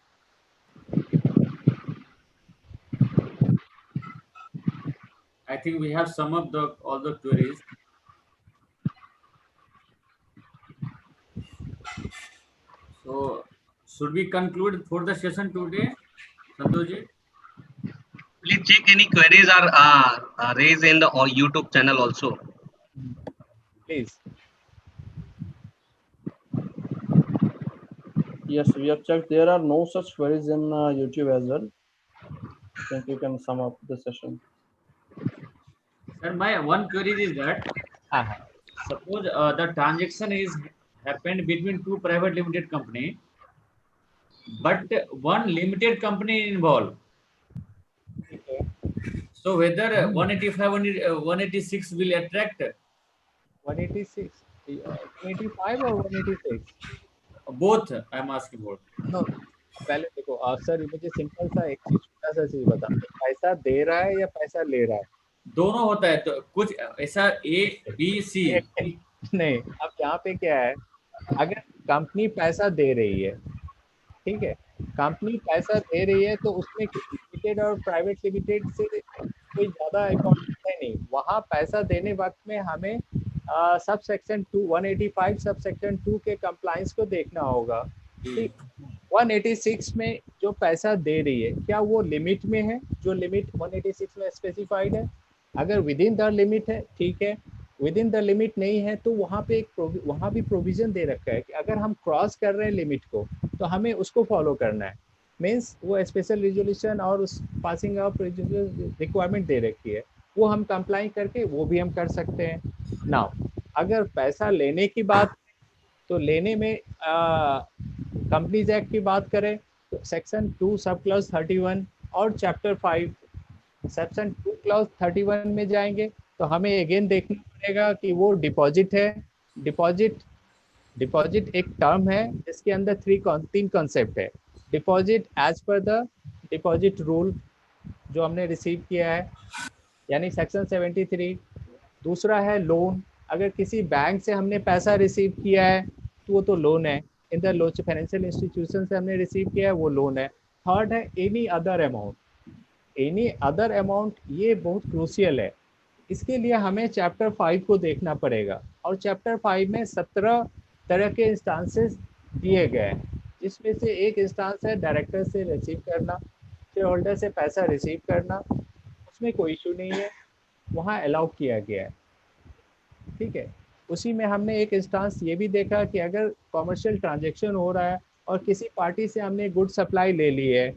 I think we have sum up all the queries. So should we conclude for the session today, Santosh ji? Please check any queries are raised in the YouTube channel also. Please. Yes, we have checked. There are no such queries in YouTube as well. I think you can sum up the session. Sir, my one query is that suppose the transaction is happened between two private limited company, but one limited company involved. So whether 185 186 will attract 186, 185 or 186? both, I'm asking about. No, पहले देखो sir, मुझे simple सा एक चीज, छोटा सा चीज बता, पैसा दे रहा है या पैसा ले रहा है? दोनों होता है, तो कुछ ऐसा ए बी सी। नहीं, अब यहाँ पे क्या है, अगर कंपनी पैसा दे रही है, ठीक है, कंपनी पैसा दे रही है, तो उसमें लिमिटेड और प्राइवेट लिमिटेड से कोई ज्यादा अकाउंट है नहीं। वहाँ पैसा देने वक्त में हमें सब सेक्शन 2 185 सब सेक्शन 2 के कंप्लायंस को देखना होगा। ठीक, 186 में जो पैसा दे रही है, क्या वो लिमिट में है, जो लिमिट 186 में स्पेसिफाइड है? अगर विद इन द लिमिट है, ठीक है, विद इन द लिमिट नहीं है, तो वहाँ पे वहाँ भी प्रोविजन दे रखा है कि अगर हम क्रॉस कर रहे हैं लिमिट को, तो हमें उसको फॉलो करना है। मीन्स वो स्पेशल रिजोल्यूशन और उस पासिंग ऑफ रिक्वायरमेंट दे रखी है, वो हम कंप्लाई करके वो भी हम कर सकते हैं। नाउ अगर पैसा लेने की बात, तो लेने में कंपनीज एक्ट की बात करें तो सेक्शन 2 सब क्लॉज 31 और चैप्टर 5 सेक्शन 2 क्लॉज 31 में जाएंगे तो हमें अगेन देखना पड़ेगा कि वो डिपॉजिट है। डिपॉजिट एक टर्म है जिसके अंदर 3 कॉन्सेप्ट है। Deposit as per the deposit rule जो हमने रिसीव किया है, यानी सेक्शन 73। दूसरा है लोन, अगर किसी बैंक से हमने पैसा रिसीव किया है तो वो तो लोन है, in the loan financial institution से हमने रिसीव किया है, वो लोन है। थर्ड है any other amount. Any other amount ये बहुत क्रूशियल है, इसके लिए हमें चैप्टर 5 को देखना पड़ेगा, और चैप्टर 5 में 17 तरह के इंस्टांसेस दिए गए हैं, जिसमें से एक इंस्टांस है डायरेक्टर से रिसीव करना, शेयर होल्डर से पैसा रिसीव करना, उसमें कोई इशू नहीं है, वहाँ अलाउ किया गया है। ठीक है, उसी में हमने एक इंस्टांस ये भी देखा कि अगर कॉमर्शियल ट्रांजैक्शन हो रहा है और किसी पार्टी से हमने गुड सप्लाई ले ली है,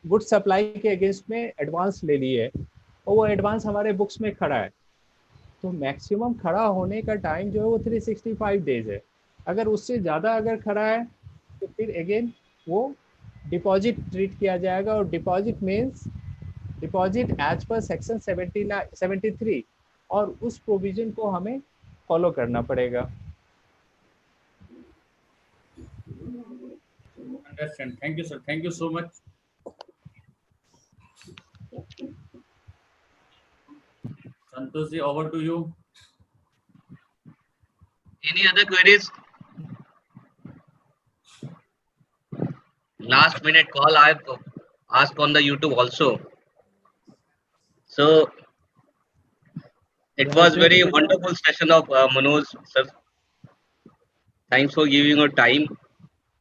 गुड सप्लाई के अगेंस्ट में एडवांस ले ली है, और वो एडवांस हमारे बुक्स में खड़ा है, तो मैक्सिमम खड़ा होने का टाइम जो है वो 365 डेज है। अगर उससे ज़्यादा अगर खड़ा है तो फिर अगेन वो डिपॉजिट ट्रीट किया जाएगा, और deposit means deposit as per section 73, और उस प्रोविजन को हमें फॉलो करना पड़ेगा। Understand. Thank you, sir. Thank you so much. Santosh ji, over to you. Any other queries? Last minute call I asked on the YouTube also. So it was very wonderful session of Manoj sir. Thanks for giving your time.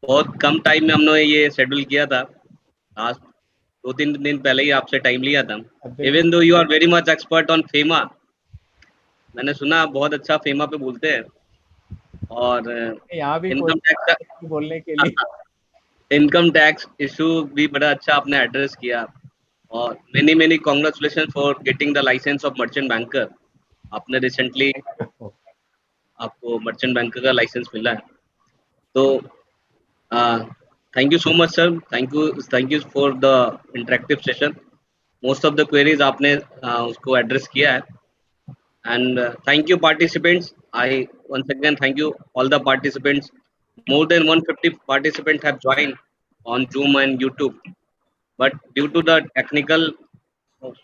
बहुत कम time में हमने ये schedule किया था, last 2-3 दिन पहले ही आपसे time लिया था। Even though you are very much expert on FEMA, मैंने सुना बहुत अच्छा फेमा पे बोलते हैं, और यहाँ भी इनकम टैक्स बोलने के लिए इनकम टैक्स इशू भी बड़ा अच्छा आपने एड्रेस किया, और many congratulation for getting the licence of merchant banker. आपने रिसेंटली आपको मर्चेंट बैंकर का लाइसेंस मिला है, तो thank you so much sir, thank you for the interactive session. Most of the queries आपने उसको एड्रेस किया है, and thank you participants. I once again thank you all the participants. More than 150 participants have joined on Zoom and YouTube, but due to the technical,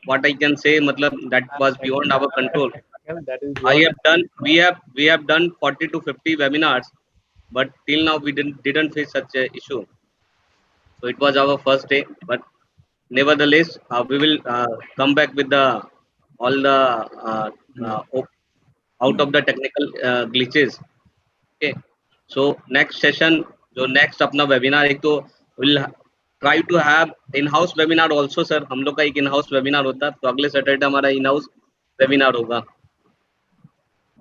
what I can say, matlab that was beyond our control. We have done 40 to 50 webinars, but till now we didn't face such a issue. So it was our first day, but nevertheless we will come back with the all the out of the technical glitches. Okay, so next session, जो next अपना webinar एक तो will try to have in-house webinar also sir. हम लोग का एक in-house webinar होता है, तो अगले Saturday हमारा in-house webinar होगा,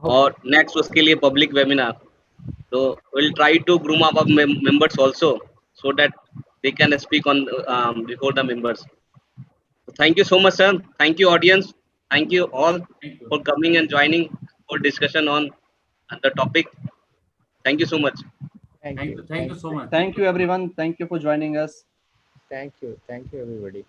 और next उसके लिए public webinar. So we'll try to groom our members also, so that they can speak on before the members. So thank you so much sir. Thank you audience. Thank you all for coming and joining for discussion on the topic. Thank you so much. Thank you so much. Thank you everyone. Thank you for joining us. Thank you everybody.